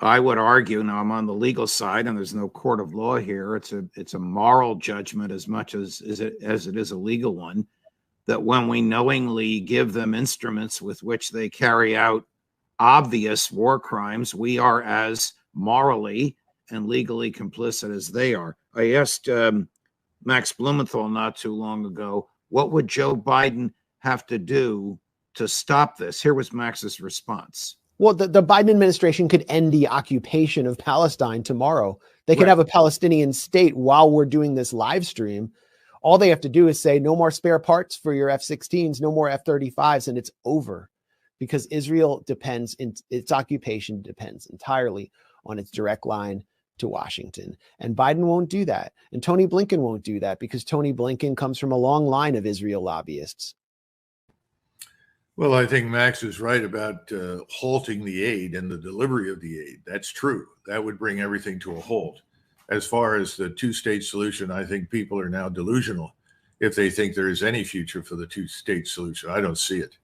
I would argue, now I'm on the legal side, and there's no court of law here. It's a moral judgment as much as it is a legal one, that when we knowingly give them instruments with which they carry out obvious war crimes, we are as morally and legally complicit as they are. I asked Max Blumenthal not too long ago, what would Joe Biden have to do to stop this? Here was Max's response. Well, the Biden administration could end the occupation of Palestine tomorrow. They could have a Palestinian state while we're doing this live stream. All they have to do is say no more spare parts for your F-16s, no more F-35s, and it's over. Because Israel depends, its occupation depends entirely on its direct line to Washington. And Biden won't do that. And Tony Blinken won't do that because Tony Blinken comes from a long line of Israel lobbyists. Well, I think Max is right about halting the aid and the delivery of the aid. That's true. That would bring everything to a halt. As far as the two-state solution, I think people are now delusional if they think there is any future for the two-state solution. I don't see it.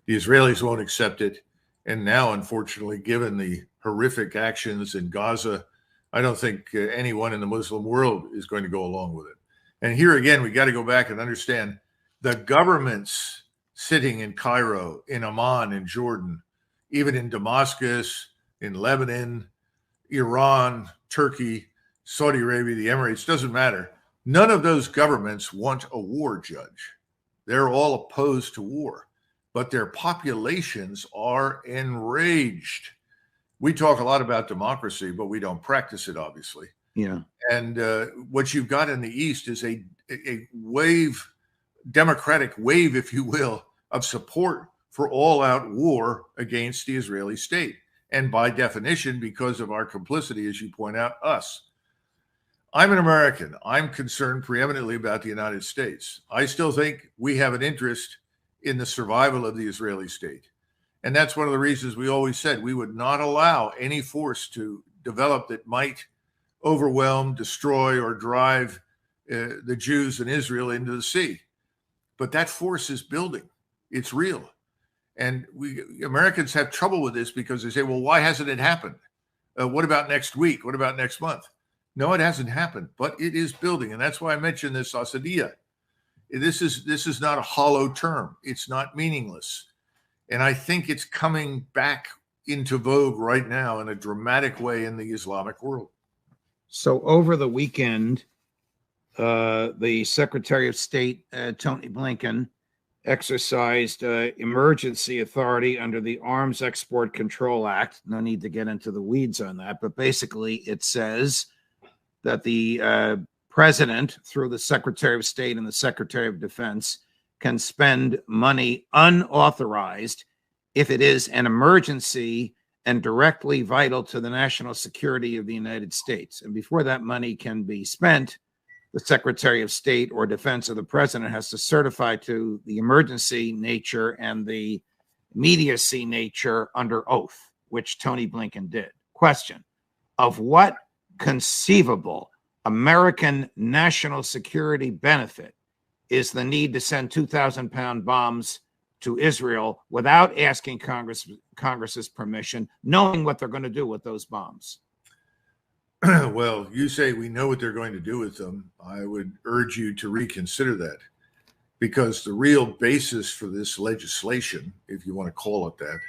The Israelis won't accept it. And now, unfortunately, given the horrific actions in Gaza, I don't think anyone in the Muslim world is going to go along with it. And here again, we got to go back and understand the governments sitting in Cairo, in Amman, in Jordan, even in Damascus, in Lebanon, Iran, Turkey, Saudi Arabia, the Emirates, doesn't matter. None of those governments want a war, Judge. They're all opposed to war, but their populations are enraged. We talk a lot about democracy, but we don't practice it, obviously. Yeah. And what you've got in the East is a wave, democratic wave, if you will, of support for all-out war against the Israeli state. And by definition, because of our complicity, as you point out, us. I'm an American. I'm concerned preeminently about the United States. I still think we have an interest in the survival of the Israeli state. And that's one of the reasons we always said we would not allow any force to develop that might overwhelm, destroy, or drive the Jews in Israel into the sea. But that force is building. It's real. And we Americans have trouble with this because they say, well, why hasn't it happened? What about next week? What about next month? No, it hasn't happened, but it is building. And that's why I mentioned this Asadiyah. This is not a hollow term. It's not meaningless. And I think it's coming back into vogue right now in a dramatic way in the Islamic world. So over the weekend, the Secretary of State, Tony Blinken, exercised emergency authority under the Arms Export Control Act. No need to get into the weeds on that, but basically it says that the president, through the Secretary of State and the Secretary of Defense, can spend money unauthorized if it is an emergency and directly vital to the national security of the United States. And before that money can be spent, the Secretary of State or Defense of the President has to certify to the emergency nature and the immediacy nature under oath, which Tony Blinken did. Question: of what conceivable American national security benefit is the need to send 2,000-pound bombs to Israel without asking Congress's permission, knowing what they're going to do with those bombs? Well, you say we know what they're going to do with them. I would urge you to reconsider that, because the real basis for this legislation, if you want to call it that,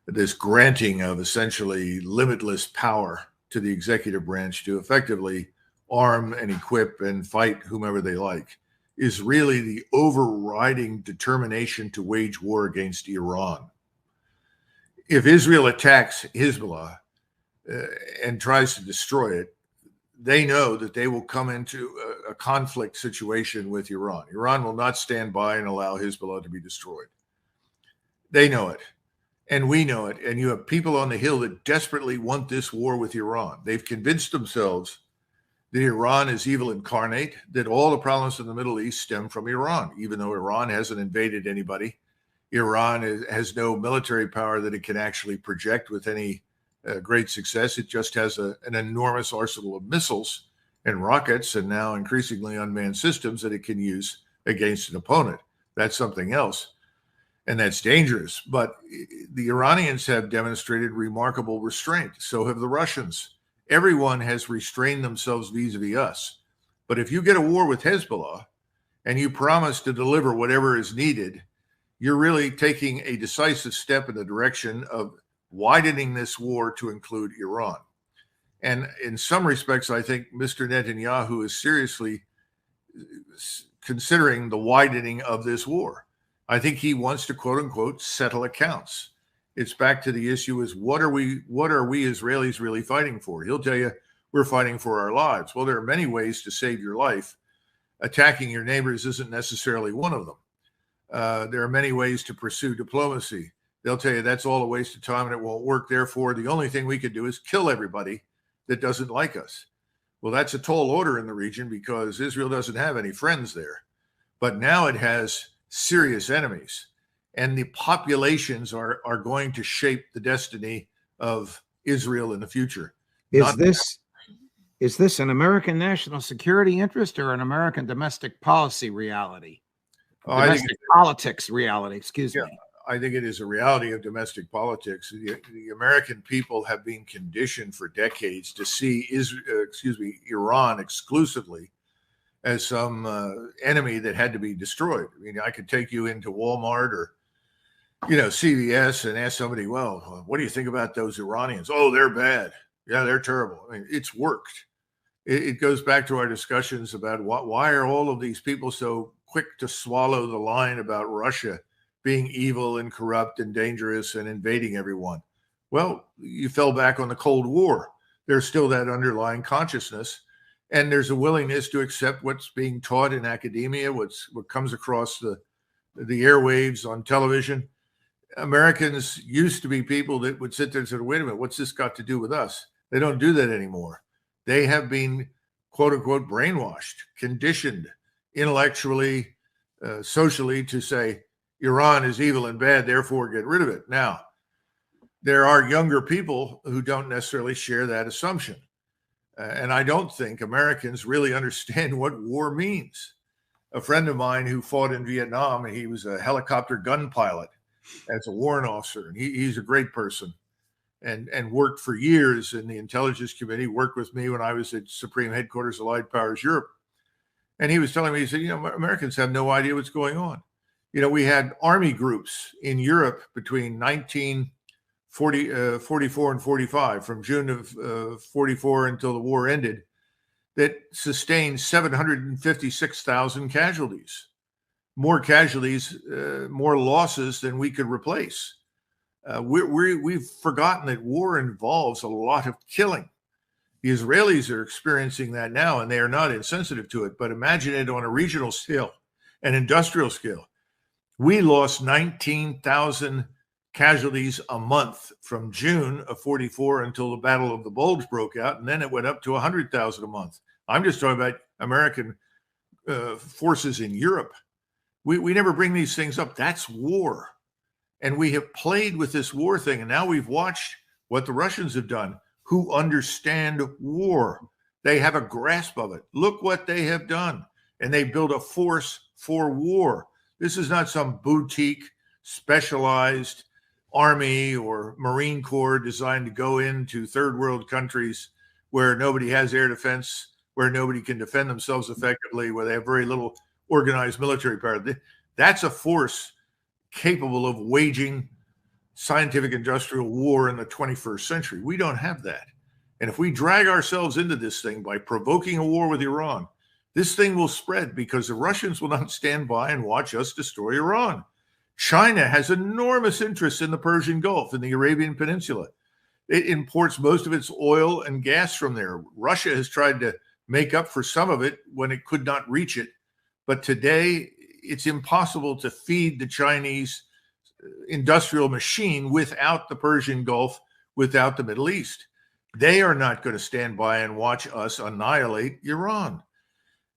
this granting of essentially limitless power to the executive branch to effectively arm and equip and fight whomever they like, is really the overriding determination to wage war against Iran. If Israel attacks Hezbollah and tries to destroy it, they know that they will come into a conflict situation with Iran. Iran will not stand by and allow Hezbollah to be destroyed. They know it, and we know it. And you have people on the Hill that desperately want this war with Iran. They've convinced themselves that Iran is evil incarnate, that all the problems in the Middle East stem from Iran, even though Iran hasn't invaded anybody. Iran has no military power that it can actually project with any great success. It just has an enormous arsenal of missiles and rockets, and now increasingly unmanned systems that it can use against an opponent. That's something else, and that's dangerous. But the Iranians have demonstrated remarkable restraint. So have the Russians. Everyone has restrained themselves vis-a-vis us. But if you get a war with Hezbollah and you promise to deliver whatever is needed, you're really taking a decisive step in the direction of widening this war to include Iran. And in some respects, I think Mr. Netanyahu is seriously considering the widening of this war. I think he wants to, quote unquote, settle accounts. It's back to the issue is what are we Israelis really fighting for? He'll tell you we're fighting for our lives. Well, there are many ways to save your life. Attacking your neighbors isn't necessarily one of them. There are many ways to pursue diplomacy. They'll tell you that's all a waste of time and it won't work. Therefore, the only thing we could do is kill everybody that doesn't like us. Well, that's a tall order in the region because Israel doesn't have any friends there. But now it has serious enemies. And the populations are going to shape the destiny of Israel in the future. Is this an American national security interest or an American domestic policy reality? Domestic politics reality, excuse me. I think it is a reality of domestic politics. The American people have been conditioned for decades to see Iran exclusively as some enemy that had to be destroyed. I mean, I could take you into Walmart or CVS and ask somebody, well, what do you think about those Iranians? Oh, they're bad. Yeah, they're terrible. I mean, it's worked. It goes back to our discussions about why are all of these people so quick to swallow the line about Russia being evil and corrupt and dangerous and invading everyone? Well, you fell back on the Cold War. There's still that underlying consciousness, and there's a willingness to accept what's being taught in academia, what comes across the airwaves on television. Americans used to be people that would sit there and say, wait a minute, what's this got to do with us? They don't do that anymore. They have been, quote unquote, brainwashed, conditioned intellectually, socially to say Iran is evil and bad, therefore get rid of it. Now, there are younger people who don't necessarily share that assumption. And I don't think Americans really understand what war means. A friend of mine who fought in Vietnam, he was a helicopter gun pilot as a warrant officer. And he's a great person and worked for years in the intelligence committee, worked with me when I was at Supreme Headquarters Allied Powers Europe. And he was telling me, he said, Americans have no idea what's going on. We had army groups in Europe between 1944 and 45, from June of 44 until the war ended, that sustained 756,000 casualties. More casualties, more losses than we could replace. We've forgotten that war involves a lot of killing. The Israelis are experiencing that now, and they are not insensitive to it. But imagine it on a regional scale, an industrial scale. We lost 19,000 casualties a month from June of 44 until the Battle of the Bulge broke out, and then it went up to 100,000 a month. I'm just talking about American forces in Europe. We never bring these things up. That's war. And we have played with this war thing, and now we've watched what the Russians have done, who understand war. They have a grasp of it. Look what they have done. And they build a force for war. This is not some boutique, specialized army or Marine Corps designed to go into third world countries where nobody has air defense, where nobody can defend themselves effectively, where they have very little organized military power. That's a force capable of waging scientific industrial war in the 21st century. We don't have that. And if we drag ourselves into this thing by provoking a war with Iran, this thing will spread because the Russians will not stand by and watch us destroy Iran. China has enormous interest in the Persian Gulf and the Arabian Peninsula. It imports most of its oil and gas from there. Russia has tried to make up for some of it when it could not reach it. But today, it's impossible to feed the Chinese industrial machine without the Persian Gulf, without the Middle East. They are not going to stand by and watch us annihilate Iran.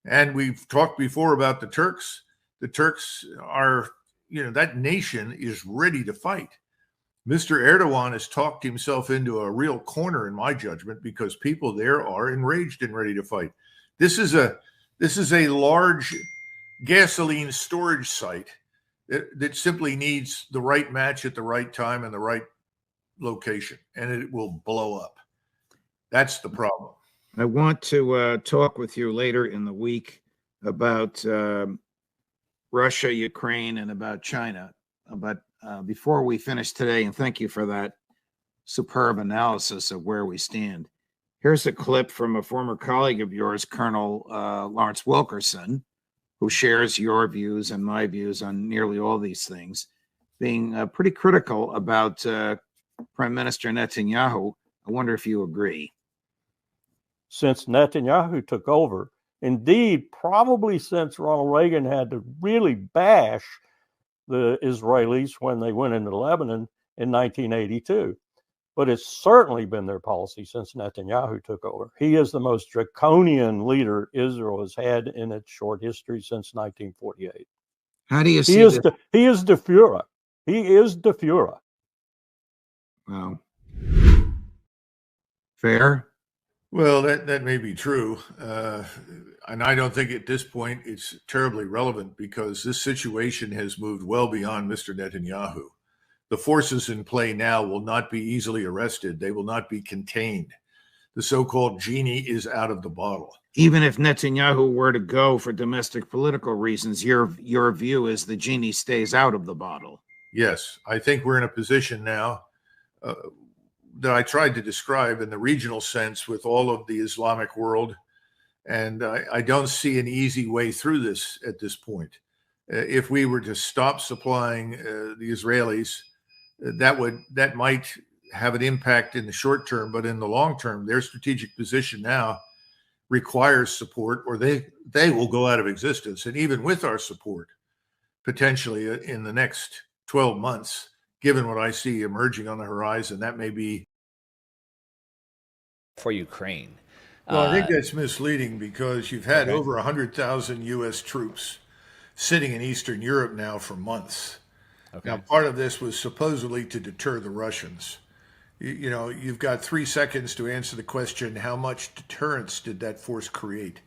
And we've talked before about the Turks. The Turks are, that nation is ready to fight. Mr. Erdogan has talked himself into a real corner, in my judgment, because people there are enraged and ready to fight. This is a large gasoline storage site that simply needs the right match at the right time and the right location, and it will blow up. That's the problem. I want to talk with you later in the week about Russia, Ukraine, and about China. But before we finish today, and thank you for that superb analysis of where we stand, here's a clip from a former colleague of yours, Colonel Lawrence Wilkerson, who shares your views and my views on nearly all these things, being pretty critical about Prime Minister Netanyahu. I wonder if you agree. Since Netanyahu took over, indeed, probably since Ronald Reagan had to really bash the Israelis when they went into Lebanon in 1982. But it's certainly been their policy since Netanyahu took over. He is the most draconian leader Israel has had in its short history since 1948. How do you see he is de Fuhrer. He is de Fuhrer. Wow. Fair? Well, that may be true. And I don't think at this point it's terribly relevant because this situation has moved well beyond Mr. Netanyahu. The forces in play now will not be easily arrested. They will not be contained. The so-called genie is out of the bottle. Even if Netanyahu were to go for domestic political reasons, your view is the genie stays out of the bottle. Yes, I think we're in a position now that I tried to describe in the regional sense with all of the Islamic world. And I don't see an easy way through this at this point. If we were to stop supplying the Israelis, that might have an impact in the short term, but in the long term, their strategic position now requires support, or they will go out of existence. And even with our support, potentially in the next 12 months, given what I see emerging on the horizon, that may be for Ukraine. Well, I think that's misleading because you've had over 100,000 U.S. troops sitting in Eastern Europe now for months. Now, part of this was supposedly to deter the Russians. You've got 3 seconds to answer the question, how much deterrence did that force create?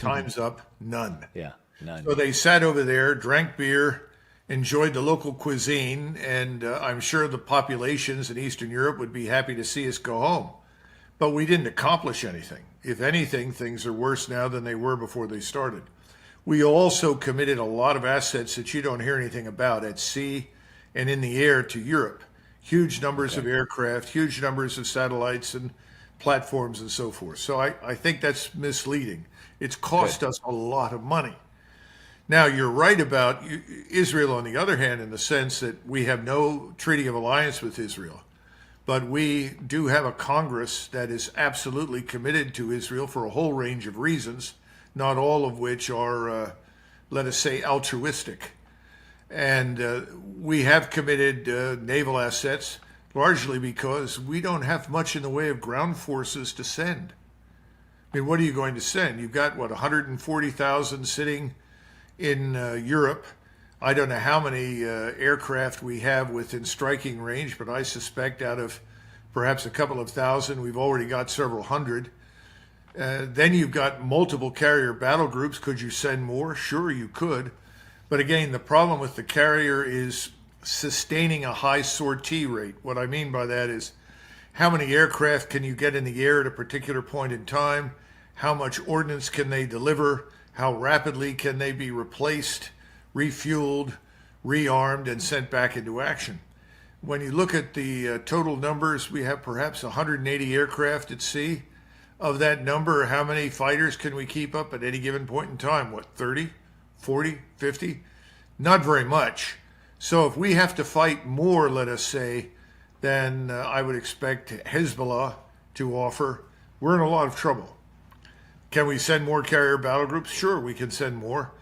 Time's up, none. Yeah, none. So they sat over there, drank beer, enjoyed the local cuisine, and I'm sure the populations in Eastern Europe would be happy to see us go home. But we didn't accomplish anything. If anything, things are worse now than they were before they started. We also committed a lot of assets that you don't hear anything about at sea and in the air to Europe. Huge numbers of aircraft, huge numbers of satellites and platforms and so forth. So I think that's misleading. It's cost us a lot of money. Now, you're right about Israel, on the other hand, in the sense that we have no treaty of alliance with Israel. but we do have a Congress that is absolutely committed to Israel for a whole range of reasons, not all of which are, let us say, altruistic. And we have committed naval assets largely because we don't have much in the way of ground forces to send. I mean, what are you going to send? You've got, what, 140,000 sitting in Europe. I don't know how many aircraft we have within striking range, but I suspect out of perhaps a couple of thousand, we've already got several hundred. Then you've got multiple carrier battle groups. Could you send more? Sure, you could. But again, the problem with the carrier is sustaining a high sortie rate. What I mean by that is how many aircraft can you get in the air at a particular point in time? How much ordnance can they deliver? How rapidly can they be replaced, refueled, rearmed, and sent back into action? When you look at the total numbers, we have perhaps 180 aircraft at sea. Of that number, how many fighters can we keep up at any given point in time? What, 30, 40, 50? Not very much. So if we have to fight more, let us say, than I would expect Hezbollah to offer, we're in a lot of trouble. Can we send more carrier battle groups? Sure, we can send more.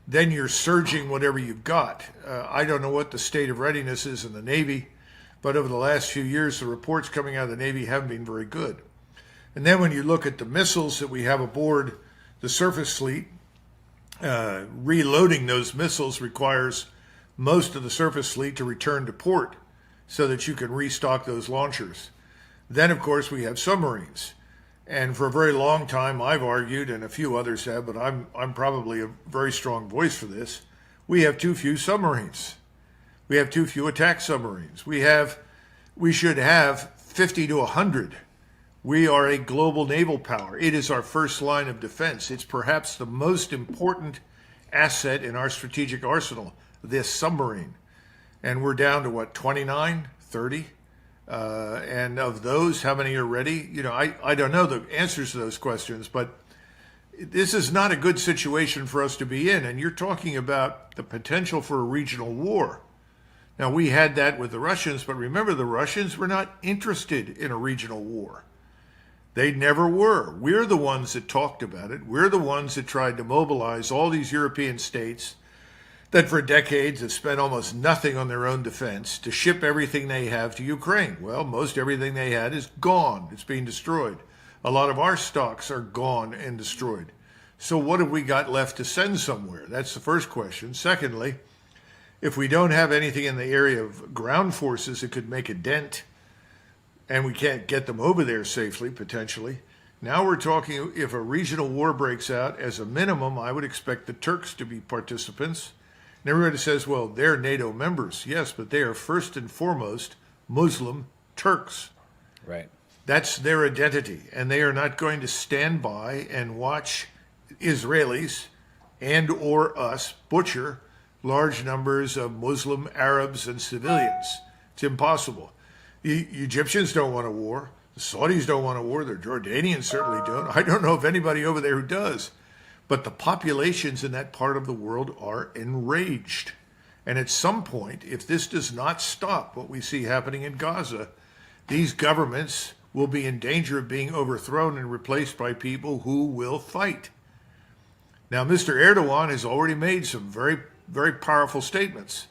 Then you're surging whatever you've got. I don't know what the state of readiness is in the Navy, but over the last few years, the reports coming out of the Navy haven't been very good. And then when you look at the missiles that we have aboard the surface fleet, reloading those missiles requires most of the surface fleet to return to port so that you can restock those launchers. Then, of course, we have submarines. And for a very long time, I've argued, and a few others have, but I'm probably a very strong voice for this, we have too few submarines. We have too few attack submarines. We should have 50 to 100. We are a global naval power. It is our first line of defense. It's perhaps the most important asset in our strategic arsenal, this submarine. And we're down to what, 29, 30? And of those, how many are ready? You know, I don't know the answers to those questions, but this is not a good situation for us to be in. And you're talking about the potential for a regional war. Now, we had that with the Russians, but remember, the Russians were not interested in a regional war. They never were. We're the ones that talked about it. We're the ones that tried to mobilize all these European states that for decades have spent almost nothing on their own defense to ship everything they have to Ukraine. Well, most everything they had is gone. It's being destroyed. A lot of our stocks are gone and destroyed. So what have we got left to send somewhere? That's the first question. Secondly, if we don't have anything in the area of ground forces that could make a dent, and we can't get them over there safely, potentially, now we're talking if a regional war breaks out, as a minimum, I would expect the Turks to be participants. And everybody says, well, they're NATO members. Yes, but they are first and foremost Muslim Turks. Right. That's their identity. And they are not going to stand by and watch Israelis and or us butcher large numbers of Muslim Arabs and civilians. It's impossible. The Egyptians don't want a war. The Saudis don't want a war. The Jordanians certainly don't. I don't know of anybody over there who does. But the populations in that part of the world are enraged. And at some point, if this does not stop what we see happening in Gaza, these governments will be in danger of being overthrown and replaced by people who will fight. Now, Mr. Erdogan has already made some very, very powerful statements.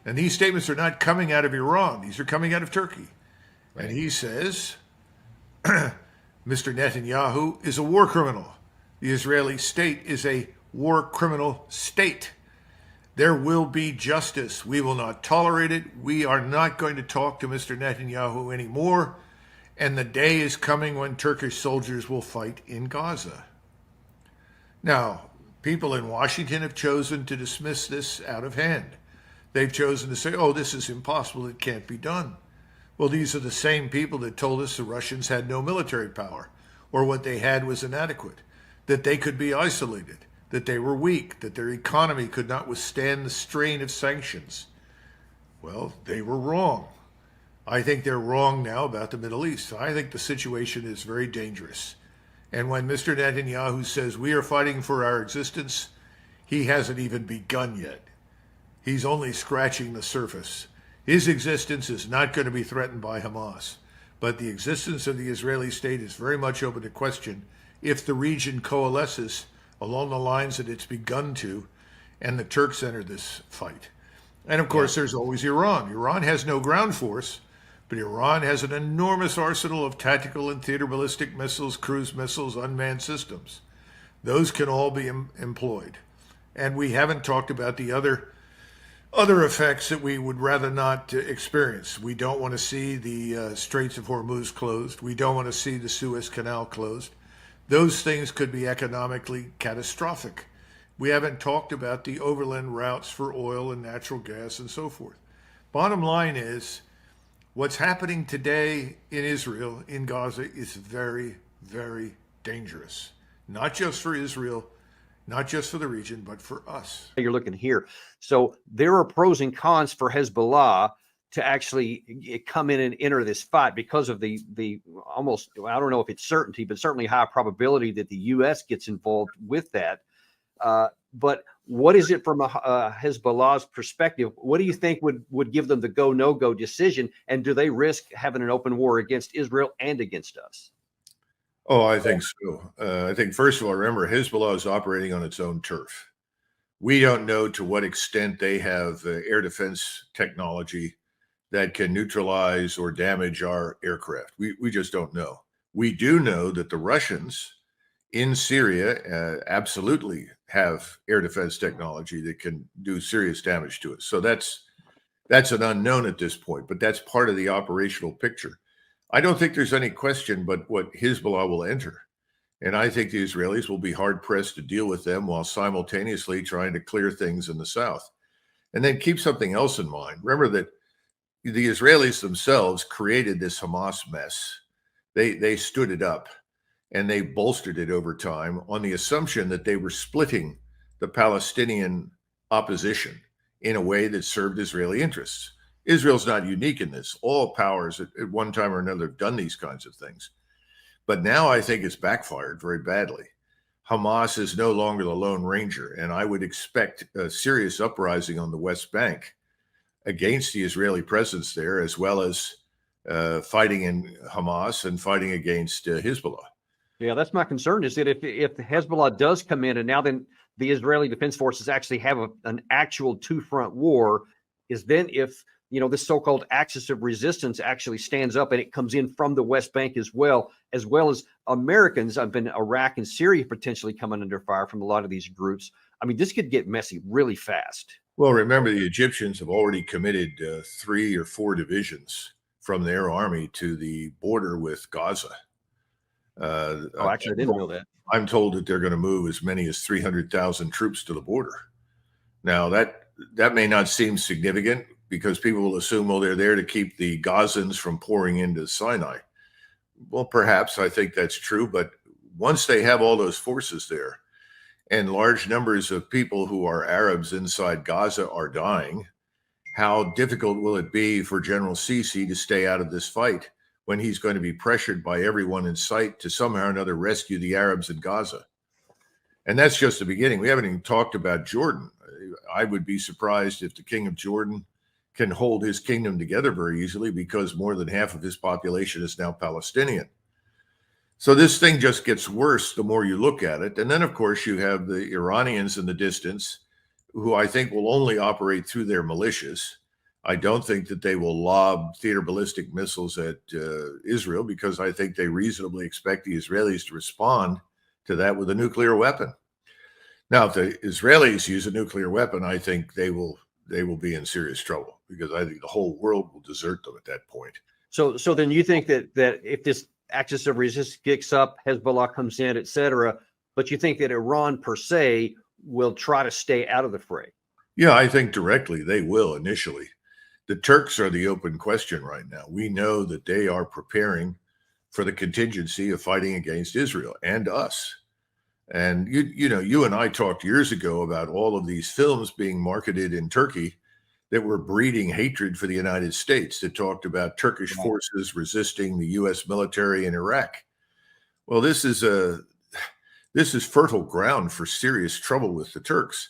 And these statements are not coming out of Iran. These are coming out of Turkey. Right. And he says, Mr. Netanyahu is a war criminal. The Israeli state is a war criminal state. There will be justice. We will not tolerate it. We are not going to talk to Mr. Netanyahu anymore. And the day is coming when Turkish soldiers will fight in Gaza. Now, people in Washington have chosen to dismiss this out of hand. They've chosen to say, oh, this is impossible. It can't be done. Well, these are the same people that told us the Russians had no military power, or what they had was inadequate, that they could be isolated, that they were weak, that their economy could not withstand the strain of sanctions. Well, they were wrong. I think they're wrong now about the Middle East. I think the situation is very dangerous. And when Mr. Netanyahu says we are fighting for our existence, he hasn't even begun yet. He's only scratching the surface. His existence is not going to be threatened by Hamas. but the existence of the Israeli state is very much open to question if the region coalesces along the lines that it's begun to, and the Turks enter this fight. And of course, there's always Iran. Iran has no ground force, but Iran has an enormous arsenal of tactical and theater ballistic missiles, cruise missiles, unmanned systems. Those can all be employed. And we haven't talked about the other effects that we would rather not experience. We don't want to see the Straits of Hormuz closed. We don't want to see the Suez Canal closed. Those things could be economically catastrophic. We haven't talked about the overland routes for oil and natural gas and so forth. Bottom line is, what's happening today in Israel, in Gaza, is very, very dangerous. Not just for Israel, not just for the region, but for us. You're looking here. So there are pros and cons for Hezbollah to actually come in and enter this fight because of the almost, I don't know if it's certainty, but certainly high probability that the U.S. gets involved with that. But what is it from Hezbollah's perspective? What do you think would give them the go, no go decision? And do they risk having an open war against Israel and against us? Oh, I think so. I think, first of all, remember, Hezbollah is operating on its own turf. We don't know to what extent they have air defense technology that can neutralize or damage our aircraft. We just don't know. We do know that the Russians in Syria absolutely have air defense technology that can do serious damage to us. So that's an unknown at this point, but that's part of the operational picture. I don't think there's any question but what Hezbollah will enter. And I think the Israelis will be hard-pressed to deal with them while simultaneously trying to clear things in the south. And then keep something else in mind. Remember that the Israelis themselves created this Hamas mess. They stood it up, and they bolstered it over time on the assumption that they were splitting the Palestinian opposition in a way that served Israeli interests. Israel's not unique in this. All powers at one time or another have done these kinds of things. But now I think it's backfired very badly. Hamas is no longer the Lone Ranger, and I would expect a serious uprising on the West Bank against the Israeli presence there, as well as fighting in Hamas and fighting against Hezbollah. Yeah, that's my concern, is that if Hezbollah does come in and now then the Israeli Defense Forces actually have an actual two-front war, is then if this so-called axis of resistance actually stands up and it comes in from the West Bank as well as Americans, I've been Iraq and Syria potentially coming under fire from a lot of these groups. I mean, this could get messy really fast. Well, remember, the Egyptians have already committed 3 or 4 divisions from their army to the border with Gaza. Actually, I didn't know that. I'm told that they're going to move as many as 300,000 troops to the border. Now, that may not seem significant because people will assume, well, they're there to keep the Gazans from pouring into Sinai. Well, perhaps I think that's true, but once they have all those forces there and large numbers of people who are Arabs inside Gaza are dying, how difficult will it be for General Sisi to stay out of this fight when he's going to be pressured by everyone in sight to somehow or another rescue the Arabs in Gaza? And that's just the beginning. We haven't even talked about Jordan. I would be surprised if the king of Jordan can hold his kingdom together very easily, because more than half of his population is now Palestinian. So this thing just gets worse the more you look at it. And then, of course, you have the Iranians in the distance, who I think will only operate through their militias. I don't think that they will lob theater ballistic missiles at Israel, because I think they reasonably expect the Israelis to respond to that with a nuclear weapon. Now, if the Israelis use a nuclear weapon, I think they will be in serious trouble, because I think the whole world will desert them at that point. So then you think that if this axis of resistance kicks up, Hezbollah comes in, et cetera, but you think that Iran per se will try to stay out of the fray? Yeah, I think directly they will initially. The Turks are the open question right now. We know that they are preparing for the contingency of fighting against Israel and us. And you and I talked years ago about all of these films being marketed in Turkey that were breeding hatred for the United States, that talked about Turkish forces resisting the U.S. military in Iraq. Well, this is fertile ground for serious trouble with the Turks.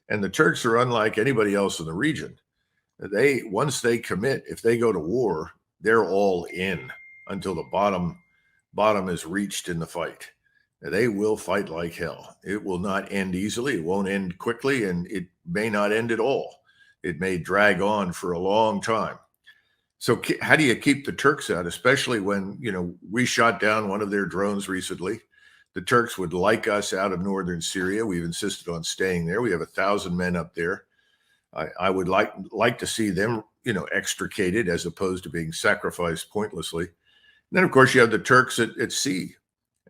And the Turks are unlike anybody else in the region. Once they commit, if they go to war, they're all in. until the bottom is reached in the fight. They will fight like hell. It will not end easily. It won't end quickly, and it may not end at all. It may drag on for a long time. So how do you keep the Turks out, especially when, we shot down one of their drones recently? The Turks would like us out of northern Syria. We've insisted on staying there. We have 1,000 men up there. I would like to see them, extricated as opposed to being sacrificed pointlessly. And then, of course, you have the Turks at sea.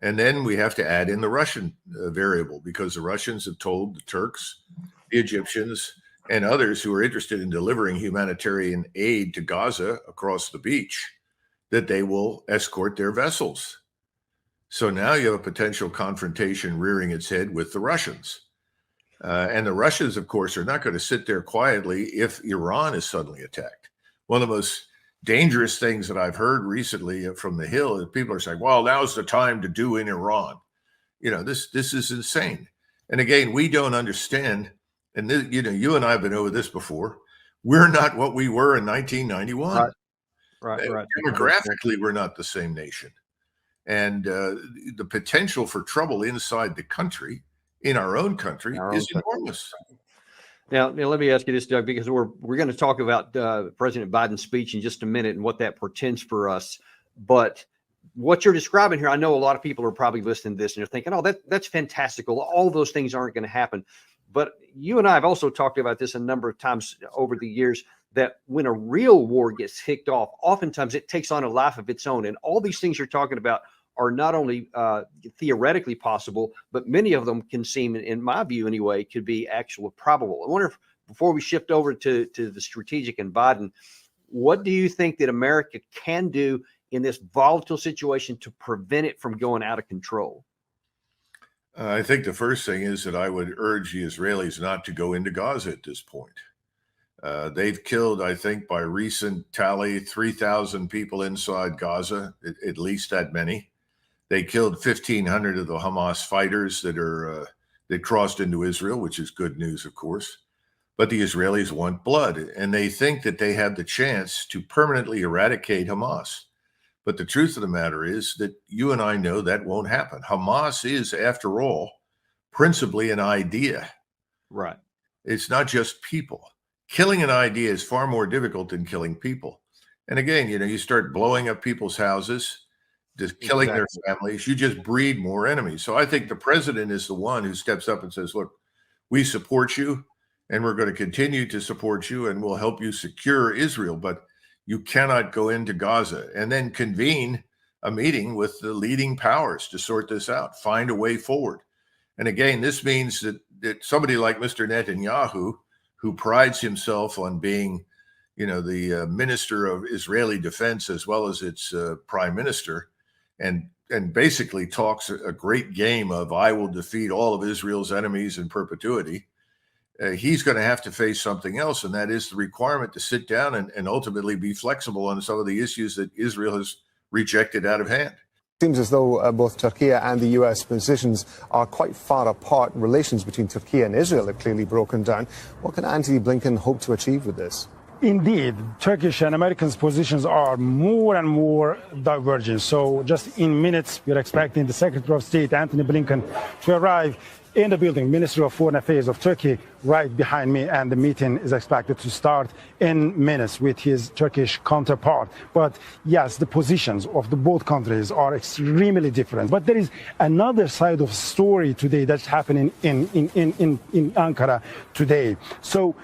And then we have to add in the Russian variable, because the Russians have told the Turks, the Egyptians, and others who are interested in delivering humanitarian aid to Gaza across the beach that they will escort their vessels. So now you have a potential confrontation rearing its head with the Russians. And the Russians, of course, are not going to sit there quietly if Iran is suddenly attacked. One of the most dangerous things that I've heard recently from the Hill is people are saying, well, now's the time to do in Iran. This is insane. And again, we don't understand. And this, you and I have been over this before. We're not what we were in 1991. Right. Demographically, we're not the same nation. And the potential for trouble inside the country, in our own country, is enormous. Now, let me ask you this, Doug, because we're going to talk about President Biden's speech in just a minute and what that portends for us. But what you're describing here, I know a lot of people are probably listening to this and they're thinking, oh, that's fantastical. All those things aren't going to happen. But you and I have also talked about this a number of times over the years, that when a real war gets kicked off, oftentimes it takes on a life of its own. And all these things you're talking about are not only theoretically possible, but many of them can seem, in my view anyway, could be actual probable. I wonder if, before we shift over to the strategic and Biden, what do you think that America can do in this volatile situation to prevent it from going out of control? I think the first thing is that I would urge the Israelis not to go into Gaza at this point. They've killed, I think, by recent tally, 3,000 people inside Gaza, at least that many. They killed 1,500 of the Hamas fighters that crossed into Israel, which is good news, of course. But the Israelis want blood, and they think that they have the chance to permanently eradicate Hamas. But the truth of the matter is that you and I know that won't happen. Hamas is, after all, principally an idea. Right. It's not just people. Killing an idea is far more difficult than killing people. And again, you start blowing up people's houses, just killing their families, you just breed more enemies. So I think the president is the one who steps up and says, look, we support you and we're going to continue to support you and we'll help you secure Israel. But you cannot go into Gaza, and then convene a meeting with the leading powers to sort this out, find a way forward. And again, this means that somebody like Mr. Netanyahu, who prides himself on being, the minister of Israeli defense as well as its prime minister, and basically talks a great game of I will defeat all of Israel's enemies in perpetuity. He's going to have to face something else, and that is the requirement to sit down and ultimately be flexible on some of the issues that Israel has rejected out of hand. It seems as though both Turkey and the U.S. positions are quite far apart. Relations between Turkey and Israel have clearly broken down. What can Antony Blinken hope to achieve with this? Indeed, Turkish and American positions are more and more divergent. So just in minutes, we're expecting the Secretary of State, Antony Blinken, to arrive in the building, Ministry of Foreign Affairs of Turkey, right behind me, and the meeting is expected to start in minutes with his Turkish counterpart. But yes, the positions of the both countries are extremely different. But there is another side of story today that's happening in Ankara today. So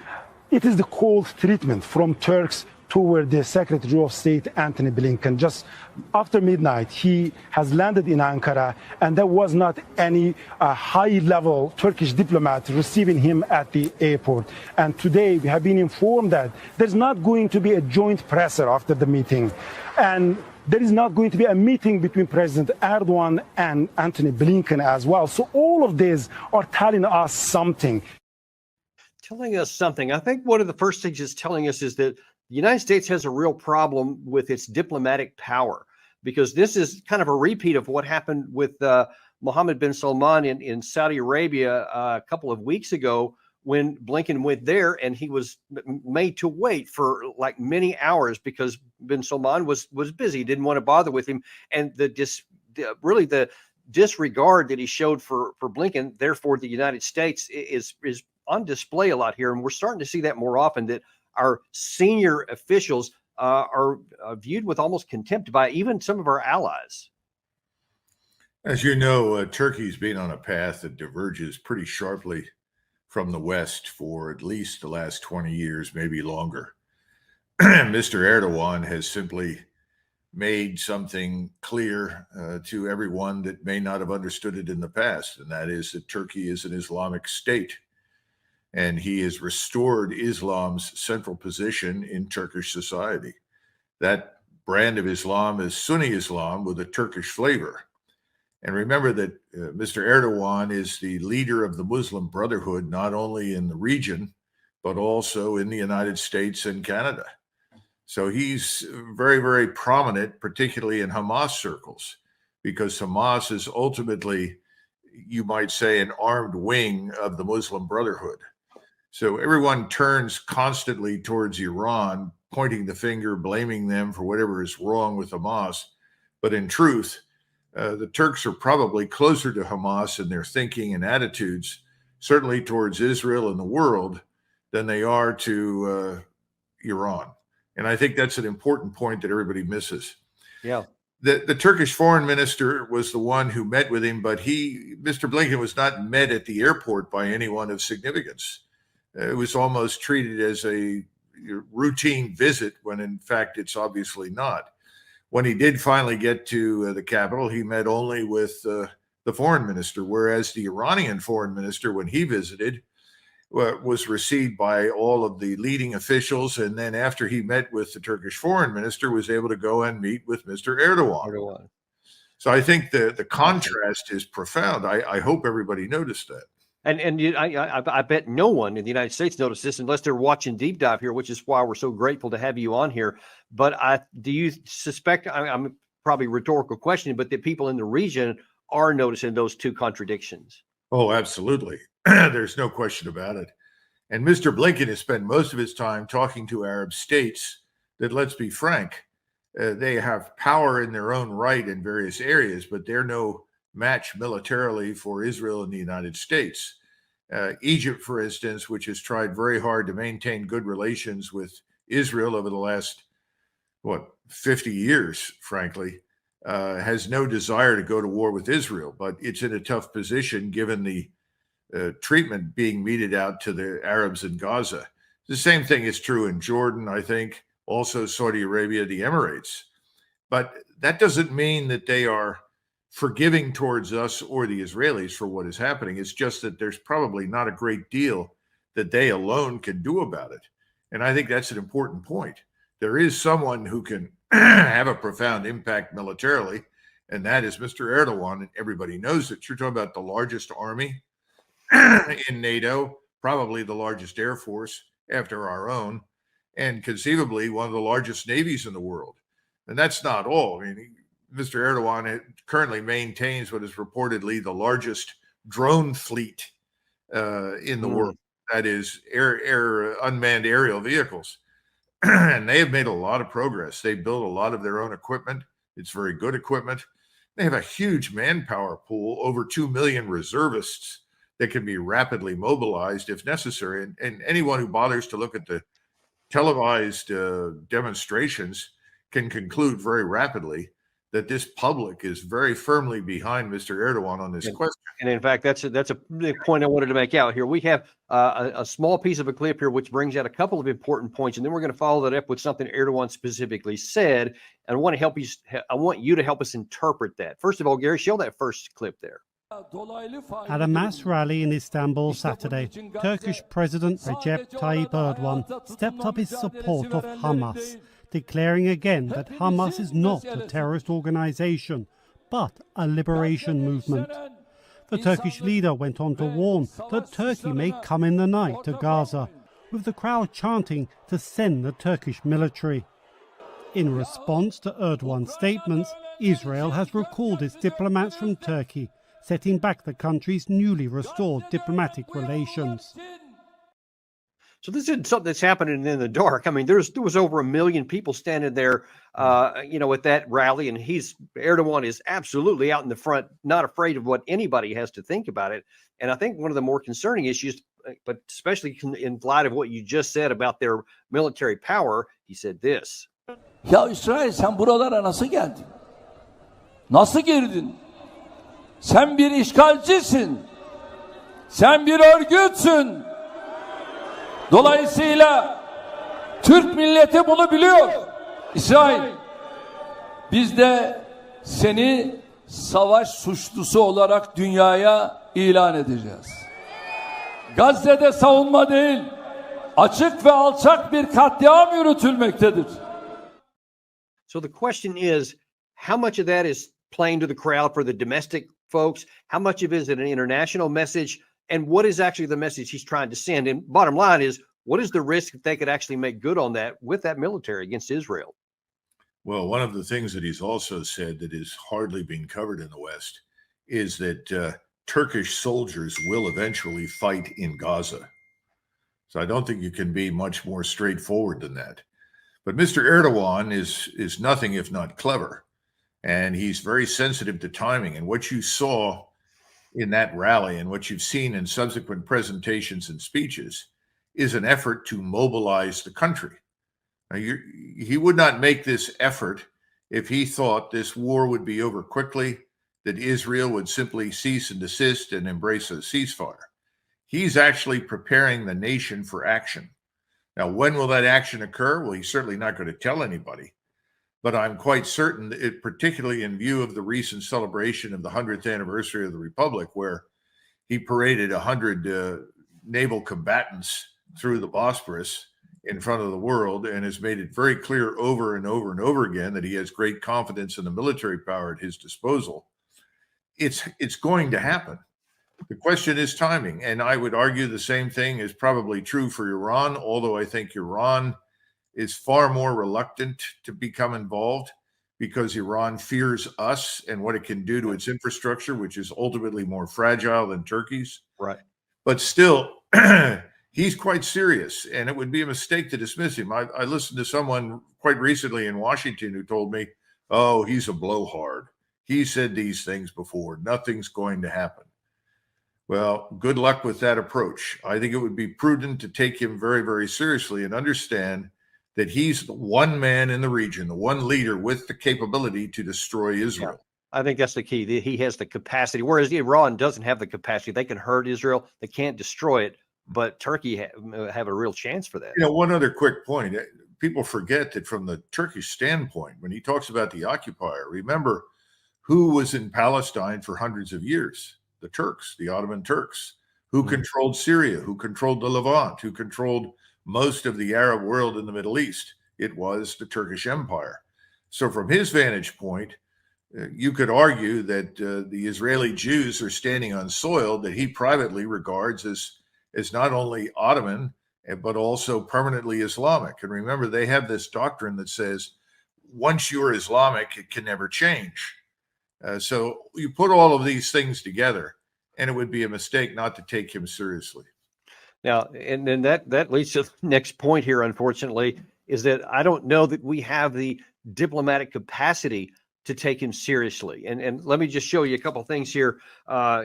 it is the cold treatment from Turks toward the Secretary of State, Antony Blinken. Just after midnight, he has landed in Ankara, and there was not any high-level Turkish diplomat receiving him at the airport. And today, we have been informed that there's not going to be a joint presser after the meeting. And there is not going to be a meeting between President Erdogan and Antony Blinken as well. So all of these are telling us something. Telling us something. I think one of the first things it's telling us is that the United States has a real problem with its diplomatic power, because this is kind of a repeat of what happened with Mohammed bin Salman in Saudi Arabia a couple of weeks ago, when Blinken went there, and he was made to wait for like many hours because bin Salman was busy, didn't want to bother with him, and the disregard that he showed for Blinken, therefore the United States is on display a lot here, and we're starting to see that more often, that our senior officials are viewed with almost contempt by even some of our allies. As you know, Turkey's been on a path that diverges pretty sharply from the West for at least the last 20 years, maybe longer. Mr. Erdogan has simply made something clear to everyone that may not have understood it in the past, and that is that Turkey is an Islamic state. And he has restored Islam's central position in Turkish society. That brand of Islam is Sunni Islam with a Turkish flavor. And remember that Mr. Erdogan is the leader of the Muslim Brotherhood, not only in the region, but also in the United States and Canada. So he's very, very prominent, particularly in Hamas circles, because Hamas is ultimately, you might say, an armed wing of the Muslim Brotherhood. So everyone turns constantly towards Iran, pointing the finger, blaming them for whatever is wrong with Hamas. But in truth, the Turks are probably closer to Hamas in their thinking and attitudes, certainly towards Israel and the world, than they are to Iran. And I think that's an important point that everybody misses. Yeah. The Turkish foreign minister was the one who met with him, but Mr. Blinken was not met at the airport by anyone of significance. It was almost treated as a routine visit when in fact it's obviously not. When he did finally get to the capital, he met only with the foreign minister, whereas the Iranian foreign minister, when he visited, was received by all of the leading officials, and then after he met with the Turkish foreign minister, was able to go and meet with Mr. Erdogan. So I think the contrast is profound. I hope everybody noticed that. And I bet no one in the United States noticed this unless they're watching Deep Dive here, which is why we're so grateful to have you on here. But do you suspect, I'm probably a rhetorical question, but that people in the region are noticing those two contradictions? Oh, absolutely. There's no question about it. And Mr. Blinken has spent most of his time talking to Arab states that, let's be frank, they have power in their own right in various areas, but they're no match militarily for Israel and the United States. Egypt, for instance, which has tried very hard to maintain good relations with Israel over the last, 50 years, frankly, has no desire to go to war with Israel, but it's in a tough position given the treatment being meted out to the Arabs in Gaza. The same thing is true in Jordan, I think, also Saudi Arabia, the Emirates. But that doesn't mean that they are forgiving towards us or the Israelis for what is happening. It's just that there's probably not a great deal that they alone can do about it. And I think that's an important point. There is someone who can have a profound impact militarily, and that is Mr. Erdogan, and everybody knows it. You're talking about the largest army in NATO, probably the largest air force after our own, and conceivably one of the largest navies in the world. And that's not all. I mean, Mr. Erdogan currently maintains what is reportedly the largest drone fleet in the world. That is unmanned aerial vehicles. And they have made a lot of progress. They built a lot of their own equipment. It's very good equipment. They have a huge manpower pool, over 2 million reservists that can be rapidly mobilized if necessary. And anyone who bothers to look at the televised demonstrations can conclude very rapidly that this public is very firmly behind Mr. Erdogan on this question. And in fact, that's a point I wanted to make out here. We have a small piece of a clip here, which brings out a couple of important points, and then we're going to follow that up with something Erdogan specifically said. And I want you to help us interpret that. First of all, Gary, show that first clip there. At a mass rally in Istanbul Saturday, Turkish President Recep Tayyip Erdogan stepped up his support of Hamas, declaring again that Hamas is not a terrorist organization, but a liberation movement. The Turkish leader went on to warn that Turkey may come in the night to Gaza, with the crowd chanting to send the Turkish military. In response to Erdogan's statements, Israel has recalled its diplomats from Turkey, setting back the country's newly restored diplomatic relations. So this isn't something that's happening in the dark. I mean, there was over 1 million people standing there, at that rally, and Erdogan is absolutely out in the front, not afraid of what anybody has to think about it. And I think one of the more concerning issues, but especially in light of what you just said about their military power, he said this. Ya İsrail, sen buralara nasıl geldin? Nasıl girdin? Sen bir işgalcisin. Sen bir örgütsün. Dolayısıyla Türk milleti bunu biliyor. İsrail, biz de seni savaş suçlusu olarak dünyaya ilan edeceğiz. Gazze'de savunma değil, açık ve alçak bir katliam yürütülmektedir. So the question is, how much of that is playing to the crowd for the domestic folks? How much of it is an international message? And what is actually the message he's trying to send? And bottom line is, what is the risk that they could actually make good on that with that military against Israel? Well, one of the things that he's also said that is hardly being covered in the West is that Turkish soldiers will eventually fight in Gaza. So I don't think you can be much more straightforward than that. But Mr. Erdogan is nothing if not clever, and he's very sensitive to timing. And what you saw in that rally and what you've seen in subsequent presentations and speeches is an effort to mobilize the country. Now, he would not make this effort if he thought this war would be over quickly, that Israel would simply cease and desist and embrace a ceasefire. He's actually preparing the nation for action. Now, when will that action occur? Well, he's certainly not going to tell anybody. But I'm quite certain that particularly in view of the recent celebration of the 100th anniversary of the Republic, where he paraded 100 naval combatants through the Bosporus in front of the world and has made it very clear over and over and over again that he has great confidence in the military power at his disposal. It's going to happen. The question is timing. And I would argue the same thing is probably true for Iran, although I think Iran is far more reluctant to become involved because Iran fears us and what it can do to its infrastructure, which is ultimately more fragile than Turkey's. Right. But still, he's quite serious, and it would be a mistake to dismiss him. I listened to someone quite recently in Washington who told me, oh, he's a blowhard. He said these things before. Nothing's going to happen. Well, good luck with that approach. I think it would be prudent to take him very, very seriously and understand that he's the one man in the region, the one leader with the capability to destroy Israel. Yeah, I think that's the key. He has the capacity, whereas Iran doesn't have the capacity. They can hurt Israel. They can't destroy it, but Turkey have a real chance for that. You know, one other quick point. People forget that from the Turkish standpoint, when he talks about the occupier, remember who was in Palestine for hundreds of years? The Turks, the Ottoman Turks, who controlled Syria, who controlled the Levant, who controlled most of the Arab world in the Middle East. It was the Turkish Empire. So from his vantage point, you could argue that the Israeli Jews are standing on soil that he privately regards as not only Ottoman, but also permanently Islamic. And remember, they have this doctrine that says, once you're Islamic, it can never change. So you put all of these things together, and it would be a mistake not to take him seriously. Now, and then that leads to the next point here, unfortunately, is that I don't know that we have the diplomatic capacity to take him seriously. And let me just show you a couple of things here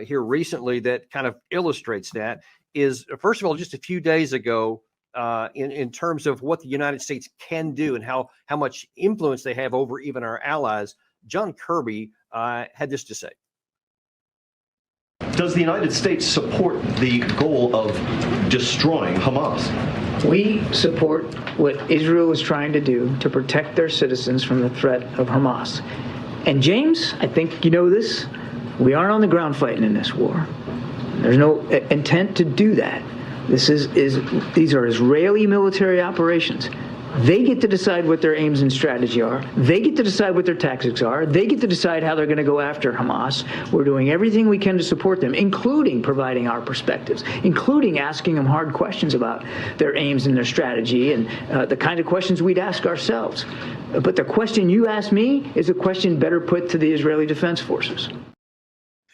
recently that kind of illustrates that. Is first of all, just a few days ago, in terms of what the United States can do and how much influence they have over even our allies, John Kirby had this to say. Does the United States support the goal of destroying Hamas? We support what Israel is trying to do to protect their citizens from the threat of Hamas. And James, I think you know this, we aren't on the ground fighting in this war. There's no intent to do that. These are Israeli military operations. They get to decide what their aims and strategy are. They get to decide what their tactics are. They get to decide how they're going to go after Hamas. We're doing everything we can to support them, including providing our perspectives, including asking them hard questions about their aims and their strategy and the kind of questions we'd ask ourselves. But the question you asked me is a question better put to the Israeli Defense Forces.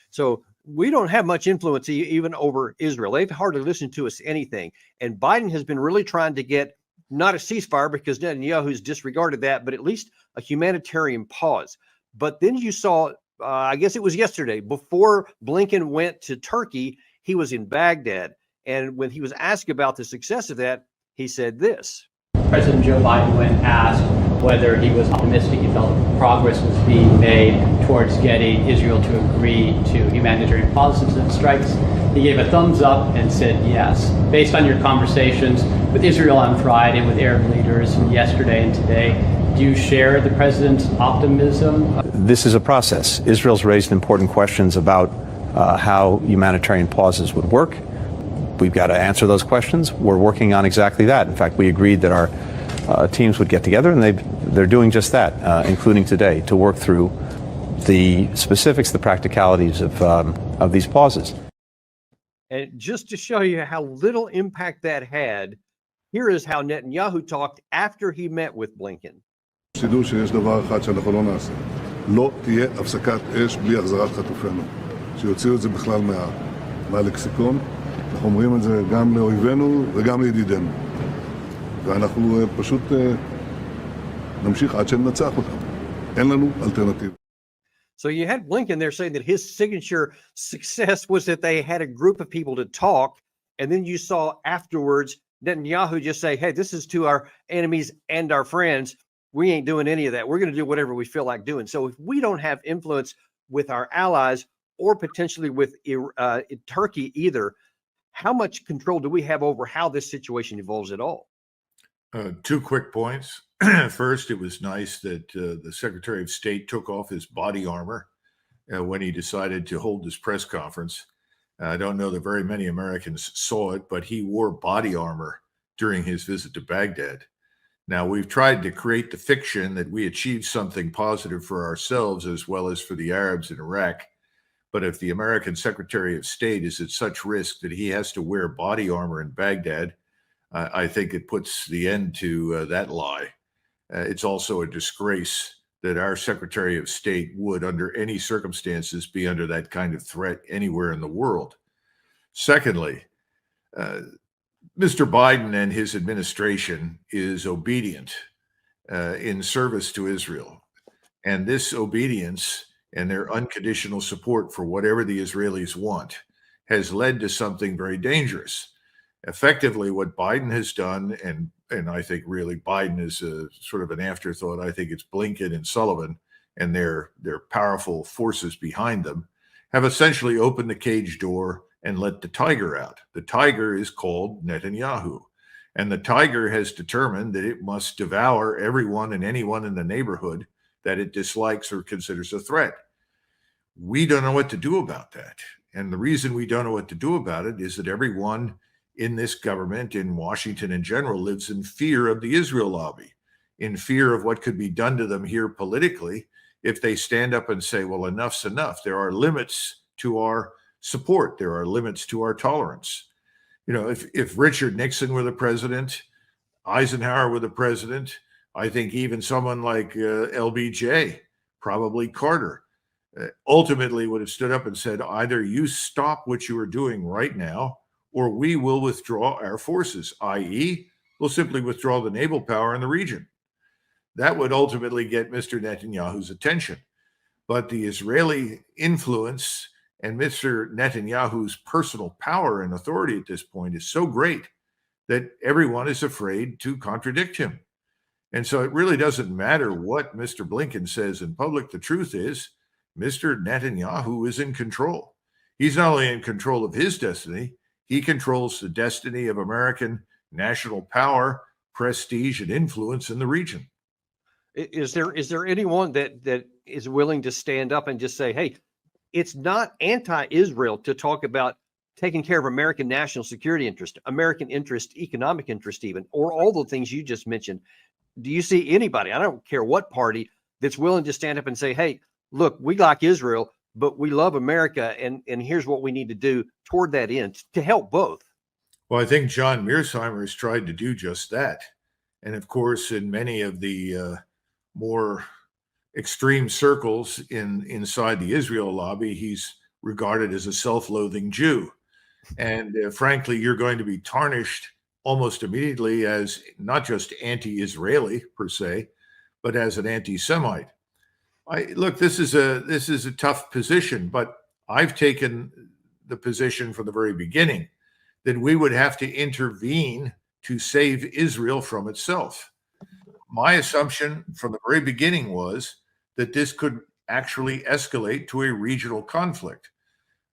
So we don't have much influence even over Israel. They've hardly listened to us anything. And Biden has been really trying to get not a ceasefire, because Netanyahu's disregarded that, but at least a humanitarian pause. But then you saw, I guess it was yesterday, before Blinken went to Turkey, he was in Baghdad. And when he was asked about the success of that, he said this. President Joe Biden, when asked whether he was optimistic, he felt progress was being made towards getting Israel to agree to humanitarian pauses and strikes, he gave a thumbs up and said yes. Based on your conversations with Israel on Friday, with Arab leaders yesterday and today, do you share the president's optimism? This is a process. Israel's raised important questions about how humanitarian pauses would work. We've got to answer those questions. We're working on exactly that. In fact, we agreed that our teams would get together, and they're doing just that, including today, to work through the specifics, the practicalities of these pauses. And just to show you how little impact that had, here is how Netanyahu talked after he met with Blinken. תדעו שיש דבר אחד שאנחנו לא נעשה. לא תהיה הפסקת אש בלי החזרת חטופינו. שיוציאו את זה בכלל מהלקסיקון. אנחנו אומרים את זה גם לאויבינו וגם לידידינו. ואנחנו פשוט נמשיך עד שננצח אותם. אין לנו אלטרנטיבה. So you had Blinken there saying that his signature success was that they had a group of people to talk, and then you saw afterwards Netanyahu just say, hey, this is to our enemies and our friends. We ain't doing any of that. We're going to do whatever we feel like doing. So if we don't have influence with our allies or potentially with Turkey either, how much control do we have over how this situation evolves at all? Two quick points. First, it was nice that the Secretary of State took off his body armor when he decided to hold this press conference. I don't know that very many Americans saw it, but he wore body armor during his visit to Baghdad. Now, we've tried to create the fiction that we achieved something positive for ourselves as well as for the Arabs in Iraq. But if the American Secretary of State is at such risk that he has to wear body armor in Baghdad, I think it puts the end to that lie. It's also a disgrace that our Secretary of State would, under any circumstances, be under that kind of threat anywhere in the world. Secondly, Mr. Biden and his administration is obedient in service to Israel. And this obedience and their unconditional support for whatever the Israelis want has led to something very dangerous. Effectively, what Biden has done, and I think really Biden is a sort of an afterthought. I think it's Blinken and Sullivan and their powerful forces behind them have essentially opened the cage door and let the tiger out. The tiger is called Netanyahu, and the tiger has determined that it must devour everyone and anyone in the neighborhood that it dislikes or considers a threat. We don't know what to do about that. And the reason we don't know what to do about it is that everyone in this government, in Washington in general, lives in fear of the Israel lobby, in fear of what could be done to them here politically if they stand up and say, well, enough's enough. There are limits to our support. There are limits to our tolerance. You know, if Richard Nixon were the president, Eisenhower were the president, I think even someone like LBJ, probably Carter, ultimately would have stood up and said, either you stop what you are doing right now, or we will withdraw our forces, i.e., we'll simply withdraw the naval power in the region. That would ultimately get Mr. Netanyahu's attention. But the Israeli influence and Mr. Netanyahu's personal power and authority at this point is so great that everyone is afraid to contradict him. And so it really doesn't matter what Mr. Blinken says in public. The truth is, Mr. Netanyahu is in control. He's not only in control of his destiny, he controls the destiny of American national power, prestige, and influence in the region. Is there anyone that is willing to stand up and just say, hey, it's not anti-Israel to talk about taking care of American national security interest, American interest, economic interest even, or all the things you just mentioned? Do you see anybody, I don't care what party, that's willing to stand up and say, hey, look, we like Israel, but we love America, and here's what we need to do toward that end to help both? Well, I think John Mearsheimer has tried to do just that. And of course, in many of the more extreme circles inside the Israel lobby, he's regarded as a self-loathing Jew. And frankly, you're going to be tarnished almost immediately as not just anti-Israeli per se, but as an anti-Semite. Look, this is a tough position, but I've taken the position from the very beginning that we would have to intervene to save Israel from itself. My assumption from the very beginning was that this could actually escalate to a regional conflict.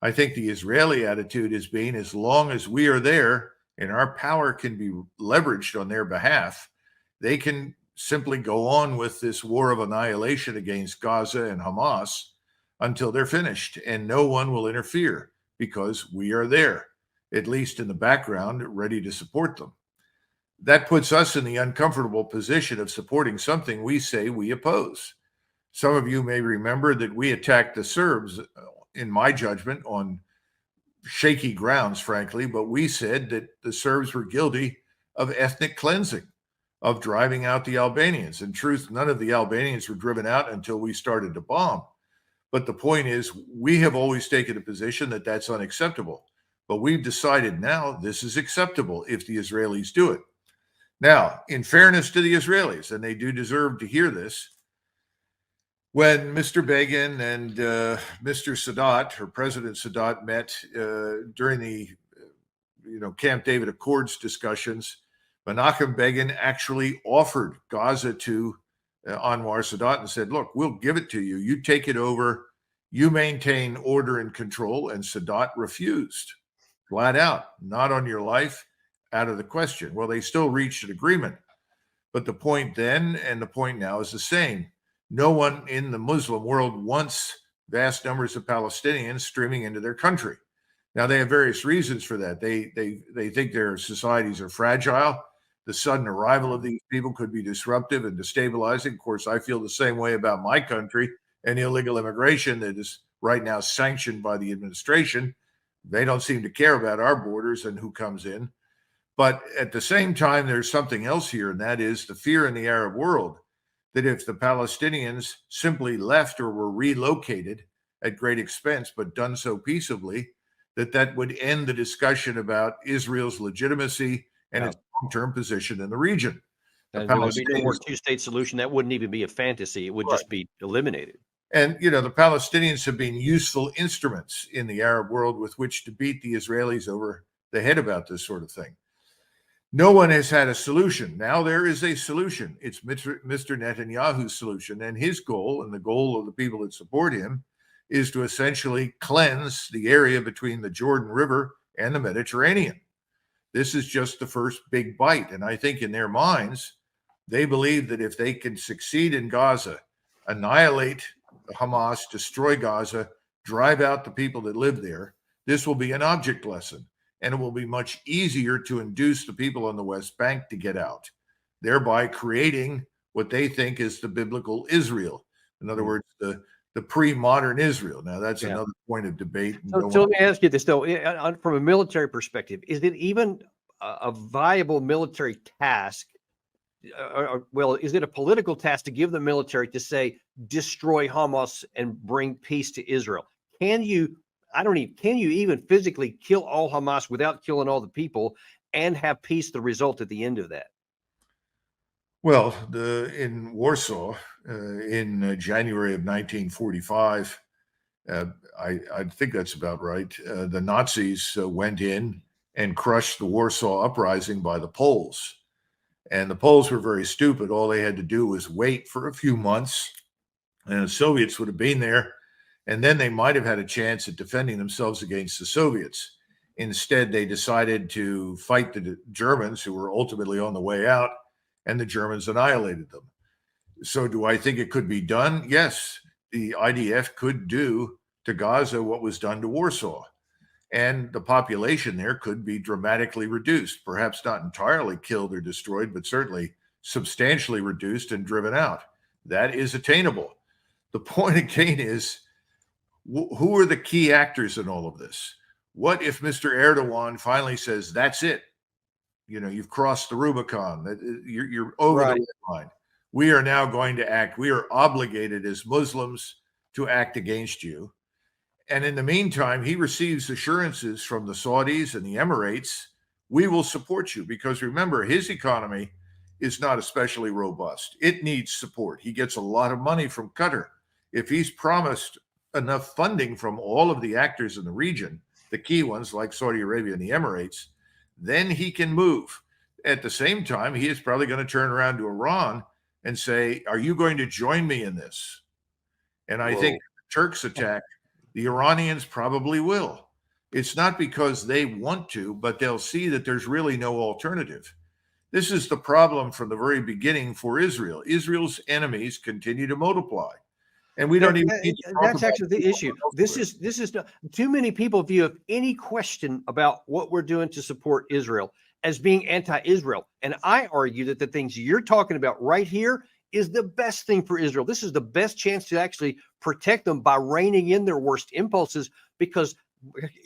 I think the Israeli attitude has been, as long as we are there and our power can be leveraged on their behalf, they can simply go on with this war of annihilation against Gaza and Hamas until they're finished, and no one will interfere because we are there, at least in the background, ready to support them. That puts us in the uncomfortable position of supporting something we say we oppose. Some of you may remember that we attacked the Serbs, in my judgment, on shaky grounds, frankly, but we said that the Serbs were guilty of ethnic cleansing, of driving out the Albanians. In truth, none of the Albanians were driven out until we started to bomb. But the point is, we have always taken a position that that's unacceptable. But we've decided now this is acceptable if the Israelis do it. Now, in fairness to the Israelis, and they do deserve to hear this, when Mr. Begin and Mr. Sadat, or President Sadat, met during the Camp David Accords discussions, Menachem Begin actually offered Gaza to Anwar Sadat and said, look, we'll give it to you. You take it over. You maintain order and control. And Sadat refused, flat out, not on your life, out of the question. Well, they still reached an agreement. But the point then and the point now is the same. No one in the Muslim world wants vast numbers of Palestinians streaming into their country. Now, they have various reasons for that. They think their societies are fragile. The sudden arrival of these people could be disruptive and destabilizing. Of course, I feel the same way about my country and illegal immigration that is right now sanctioned by the administration. They don't seem to care about our borders and who comes in. But at the same time, there's something else here, and that is the fear in the Arab world that if the Palestinians simply left or were relocated at great expense, but done so peaceably, that would end the discussion about Israel's legitimacy and its long-term position in the region. And there would be no more two-state solution. That wouldn't even be a fantasy. It would just be eliminated. And, the Palestinians have been useful instruments in the Arab world with which to beat the Israelis over the head about this sort of thing. No one has had a solution. Now there is a solution. It's Mr. Netanyahu's solution, and his goal, and the goal of the people that support him, is to essentially cleanse the area between the Jordan River and the Mediterranean. This is just the first big bite, and I think in their minds, they believe that if they can succeed in Gaza, annihilate Hamas, destroy Gaza, drive out the people that live there, this will be an object lesson. And it will be much easier to induce the people on the West Bank to get out, thereby creating what they think is the biblical Israel. In other words, the pre-modern Israel. Now, that's another point of debate. So let me ask you this, though. From a military perspective, is it even a viable military task? Well, is it a political task to give the military to say, destroy Hamas and bring peace to Israel? Can you even physically kill all Hamas without killing all the people and have peace the result at the end of that? Well, in Warsaw, in January of 1945, I think that's about right, the Nazis went in and crushed the Warsaw Uprising by the Poles. And the Poles were very stupid. All they had to do was wait for a few months, and the Soviets would have been there. And then they might have had a chance at defending themselves against the Soviets. Instead, they decided to fight the Germans, who were ultimately on the way out, and the Germans annihilated them. So do I think it could be done? Yes, the IDF could do to Gaza what was done to Warsaw. And the population there could be dramatically reduced, perhaps not entirely killed or destroyed, but certainly substantially reduced and driven out. That is attainable. The point again is, who are the key actors in all of this? What if Mr. Erdogan finally says, that's it? You've crossed the Rubicon. You're over the line. We are now going to act. We are obligated as Muslims to act against you. And in the meantime, he receives assurances from the Saudis and the Emirates, we will support you. Because remember, his economy is not especially robust. It needs support. He gets a lot of money from Qatar. If he's promised enough funding from all of the actors in the region, the key ones like Saudi Arabia and the Emirates, then he can move. At the same time, he is probably going to turn around to Iran and say, are you going to join me in this? And I think if the Turks attack, the Iranians probably will. It's not because they want to, but they'll see that there's really no alternative. This is the problem from the very beginning for Israel. Israel's enemies continue to multiply. And we don't even need to talk that's about actually the issue. This is too many people view of any question about what we're doing to support Israel as being anti-Israel. And I argue that the things you're talking about right here is the best thing for Israel. This is the best chance to actually protect them by reining in their worst impulses. Because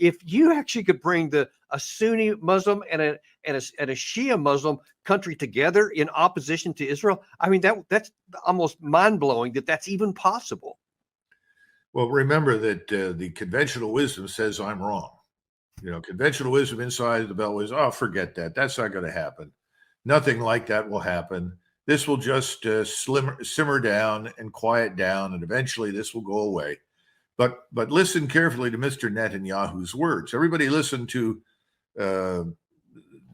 if you actually could bring a Sunni Muslim and a Shia Muslim country together in opposition to Israel, I mean, that's almost mind-blowing that that's even possible. Well, remember that the conventional wisdom says I'm wrong. You know, conventional wisdom inside the Beltway is, oh, forget that. That's not going to happen. Nothing like that will happen. This will just simmer down and quiet down, and eventually this will go away. But listen carefully to Mr. Netanyahu's words. Everybody listen to the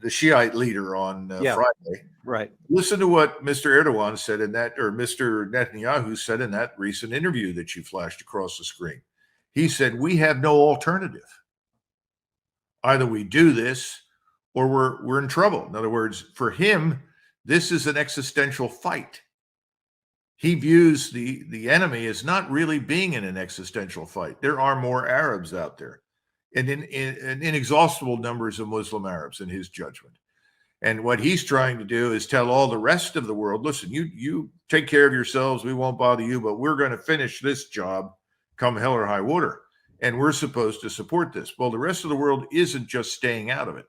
Shiite leader on Friday. Right. Listen to what Mr. Erdogan said in that, or Mr. Netanyahu said in that recent interview that you flashed across the screen. He said, we have no alternative. Either we do this or we're in trouble. In other words, for him, this is an existential fight. He views the enemy as not really being in an existential fight. There are more Arabs out there, and in inexhaustible numbers of Muslim Arabs in his judgment. And what he's trying to do is tell all the rest of the world, listen, you take care of yourselves. We won't bother you, but we're going to finish this job come hell or high water. And we're supposed to support this. Well, the rest of the world isn't just staying out of it.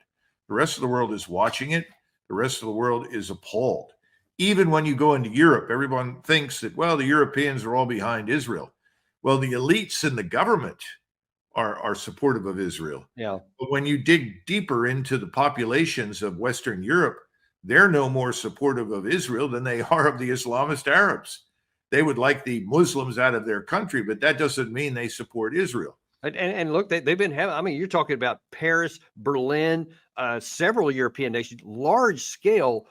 The rest of the world is watching it. The rest of the world is appalled. Even when you go into Europe, everyone thinks that, well, the Europeans are all behind Israel. Well, the elites in the government are supportive of Israel. Yeah. But when you dig deeper into the populations of Western Europe, they're no more supportive of Israel than they are of the Islamist Arabs. They would like the Muslims out of their country, but that doesn't mean they support Israel. And look, they've been having, I mean, you're talking about Paris, Berlin, several European nations, large scale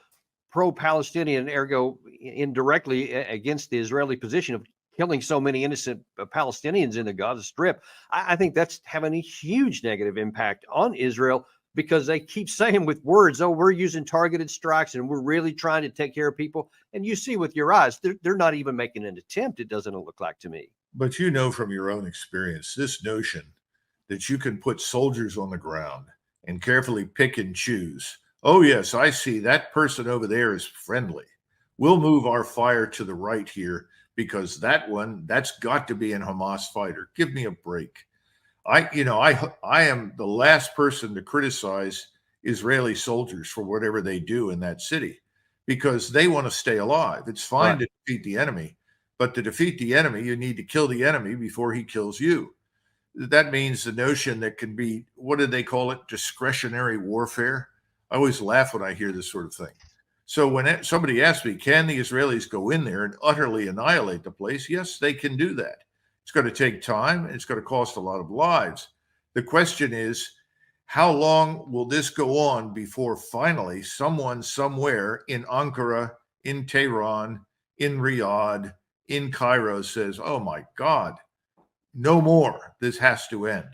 pro-Palestinian, ergo indirectly against the Israeli position of killing so many innocent Palestinians in the Gaza Strip. I think that's having a huge negative impact on Israel because they keep saying with words, oh, we're using targeted strikes and we're really trying to take care of people. And you see with your eyes, they're not even making an attempt. It doesn't look like to me. But you know from your own experience, this notion that you can put soldiers on the ground and carefully pick and choose. Oh, yes, I see that person over there is friendly. We'll move our fire to the right here because that's got to be a Hamas fighter. Give me a break. I am the last person to criticize Israeli soldiers for whatever they do in that city because they want to stay alive. It's fine to defeat the enemy, but to defeat the enemy, you need to kill the enemy before he kills you. That means the notion that can be, what did they call it? Discretionary warfare. I always laugh when I hear this sort of thing. So when somebody asks me, can the Israelis go in there and utterly annihilate the place? Yes, they can do that. It's going to take time and it's going to cost a lot of lives. The question is, how long will this go on before finally someone somewhere in Ankara, in Tehran, in Riyadh, in Cairo says, oh my God, no more. This has to end.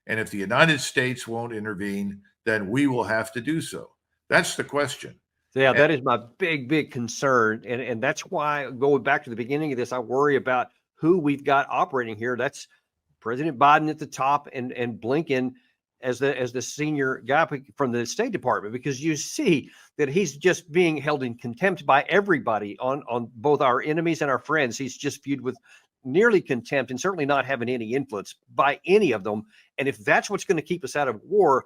And if the United States won't intervene, then we will have to do so. That's the question. Yeah, that is my big concern. And that's why, going back to the beginning of this, I worry about who we've got operating here. That's President Biden at the top and Blinken as the senior guy from the State Department, because you see that he's just being held in contempt by everybody on both our enemies and our friends. He's just viewed with nearly contempt and certainly not having any influence by any of them. And if that's what's going to keep us out of war,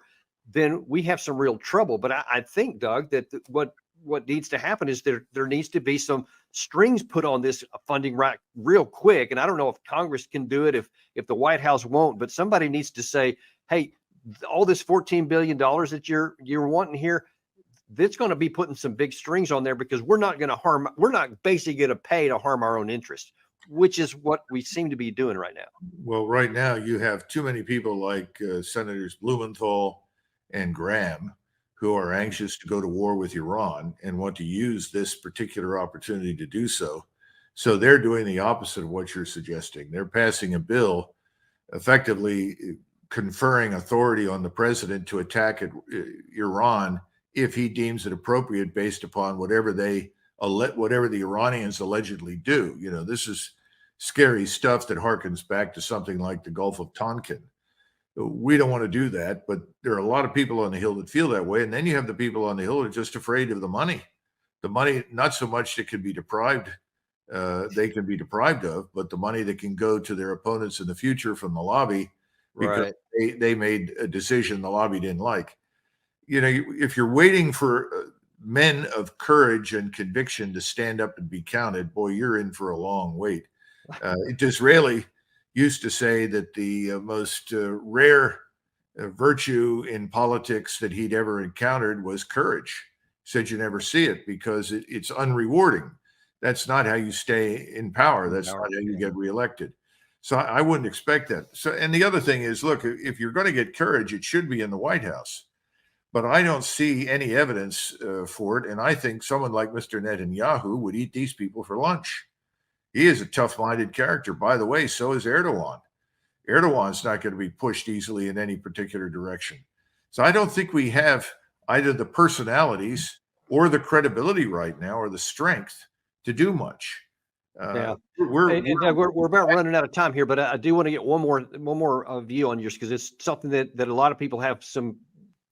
then we have some real trouble. But I think, Doug, that what what needs to happen is there needs to be some strings put on this funding right real quick. And I don't know if Congress can do it, if the White House won't, but somebody needs to say, hey, all this $14 billion that you're wanting here, that's going to be putting some big strings on there, because we're not basically going to pay to harm our own interests, which is what we seem to be doing right now. Well, right now you have too many people like Senators Blumenthal and Graham who are anxious to go to war with Iran and want to use this particular opportunity to do so. So they're doing the opposite of what you're suggesting. They're passing a bill effectively conferring authority on the president to attack Iran if he deems it appropriate based upon whatever the Iranians allegedly do. You know, this is scary stuff that harkens back to something like the Gulf of Tonkin. We don't want to do that, but there are a lot of people on the Hill that feel that way. And then you have the people on the Hill that are just afraid of the money, not so much that can be deprived, they can be deprived of, but the money that can go to their opponents in the future from the lobby because they made a decision the lobby didn't like. You know, if you're waiting for men of courage and conviction to stand up and be counted, boy, you're in for a long wait. Disraeli used to say that the most rare virtue in politics that he'd ever encountered was courage. He said you never see it because it's unrewarding. That's not how you stay in power. That's not how you get reelected. So I wouldn't expect that. So, and the other thing is, look, if you're going to get courage, it should be in the White House. But I don't see any evidence for it. And I think someone like Mr. Netanyahu would eat these people for lunch. He is a tough-minded character. By the way, so is Erdogan. Erdogan's not going to be pushed easily in any particular direction. So I don't think we have either the personalities or the credibility right now or the strength to do much. We're about running out of time here, but I do want to get one more view on yours, because it's something that a lot of people have some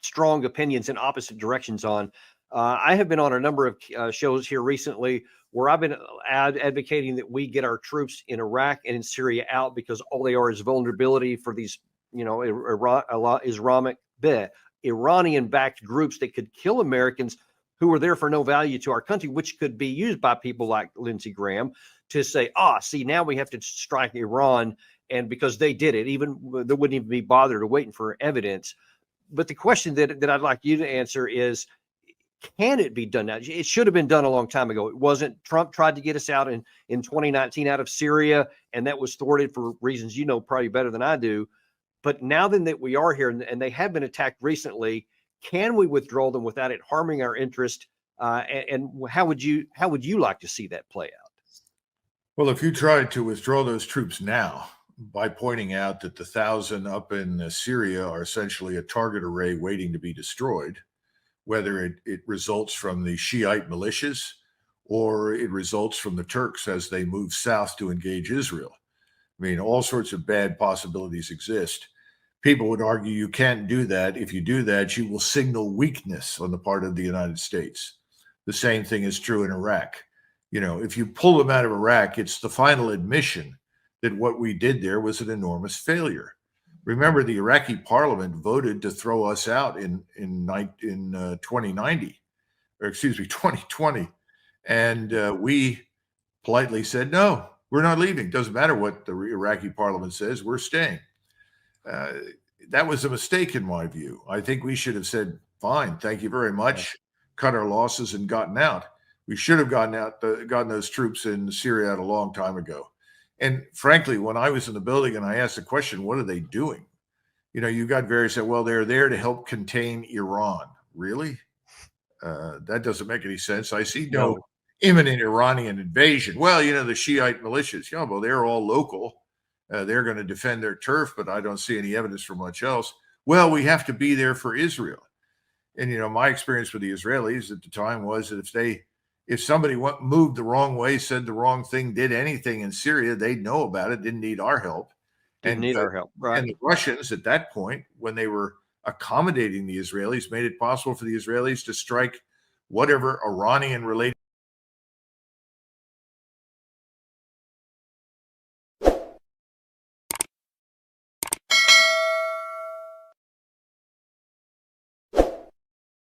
strong opinions in opposite directions on. I have been on a number of shows here recently where I've been advocating that we get our troops in Iraq and in Syria out, because all they are is vulnerability for these, Iranian-backed groups that could kill Americans who are there for no value to our country, which could be used by people like Lindsey Graham to say, see, now we have to strike Iran, and because they did it, even they wouldn't even be bothered or waiting for evidence. But the question that I'd like you to answer is, can it be done now? It should have been done a long time ago. It wasn't. Trump tried to get us out in 2019 out of Syria, and that was thwarted for reasons you know probably better than I do. But now then that we are here, and they have been attacked recently, can we withdraw them without it harming our interest? And how would you like to see that play out? Well, if you tried to withdraw those troops now by pointing out that the 1,000 up in Syria are essentially a target array waiting to be destroyed, whether it results from the Shiite militias or it results from the Turks as they move south to engage Israel. I mean, all sorts of bad possibilities exist. People would argue you can't do that. If you do that, you will signal weakness on the part of the United States. The same thing is true in Iraq. You know, if you pull them out of Iraq, it's the final admission that what we did there was an enormous failure. Remember, the Iraqi parliament voted to throw us out in 2020, and we politely said, no, we're not leaving. Doesn't matter what the Iraqi parliament says, we're staying. That was a mistake in my view. I think we should have said, fine, thank you very much, cut our losses and gotten out. We should have gotten those troops in Syria out a long time ago. And frankly, when I was in the building and I asked the question, what are they doing? You know, you got various said, well, they're there to help contain Iran. Really? That doesn't make any sense. I see no imminent Iranian invasion. Well, you know, the Shiite militias, well, they're all local. They're going to defend their turf, but I don't see any evidence for much else. Well, we have to be there for Israel. And, you know, my experience with the Israelis at the time was that if somebody moved the wrong way, said the wrong thing, did anything in Syria, they'd know about it, didn't need our help. Right. And the Russians at that point, when they were accommodating the Israelis, made it possible for the Israelis to strike whatever Iranian-related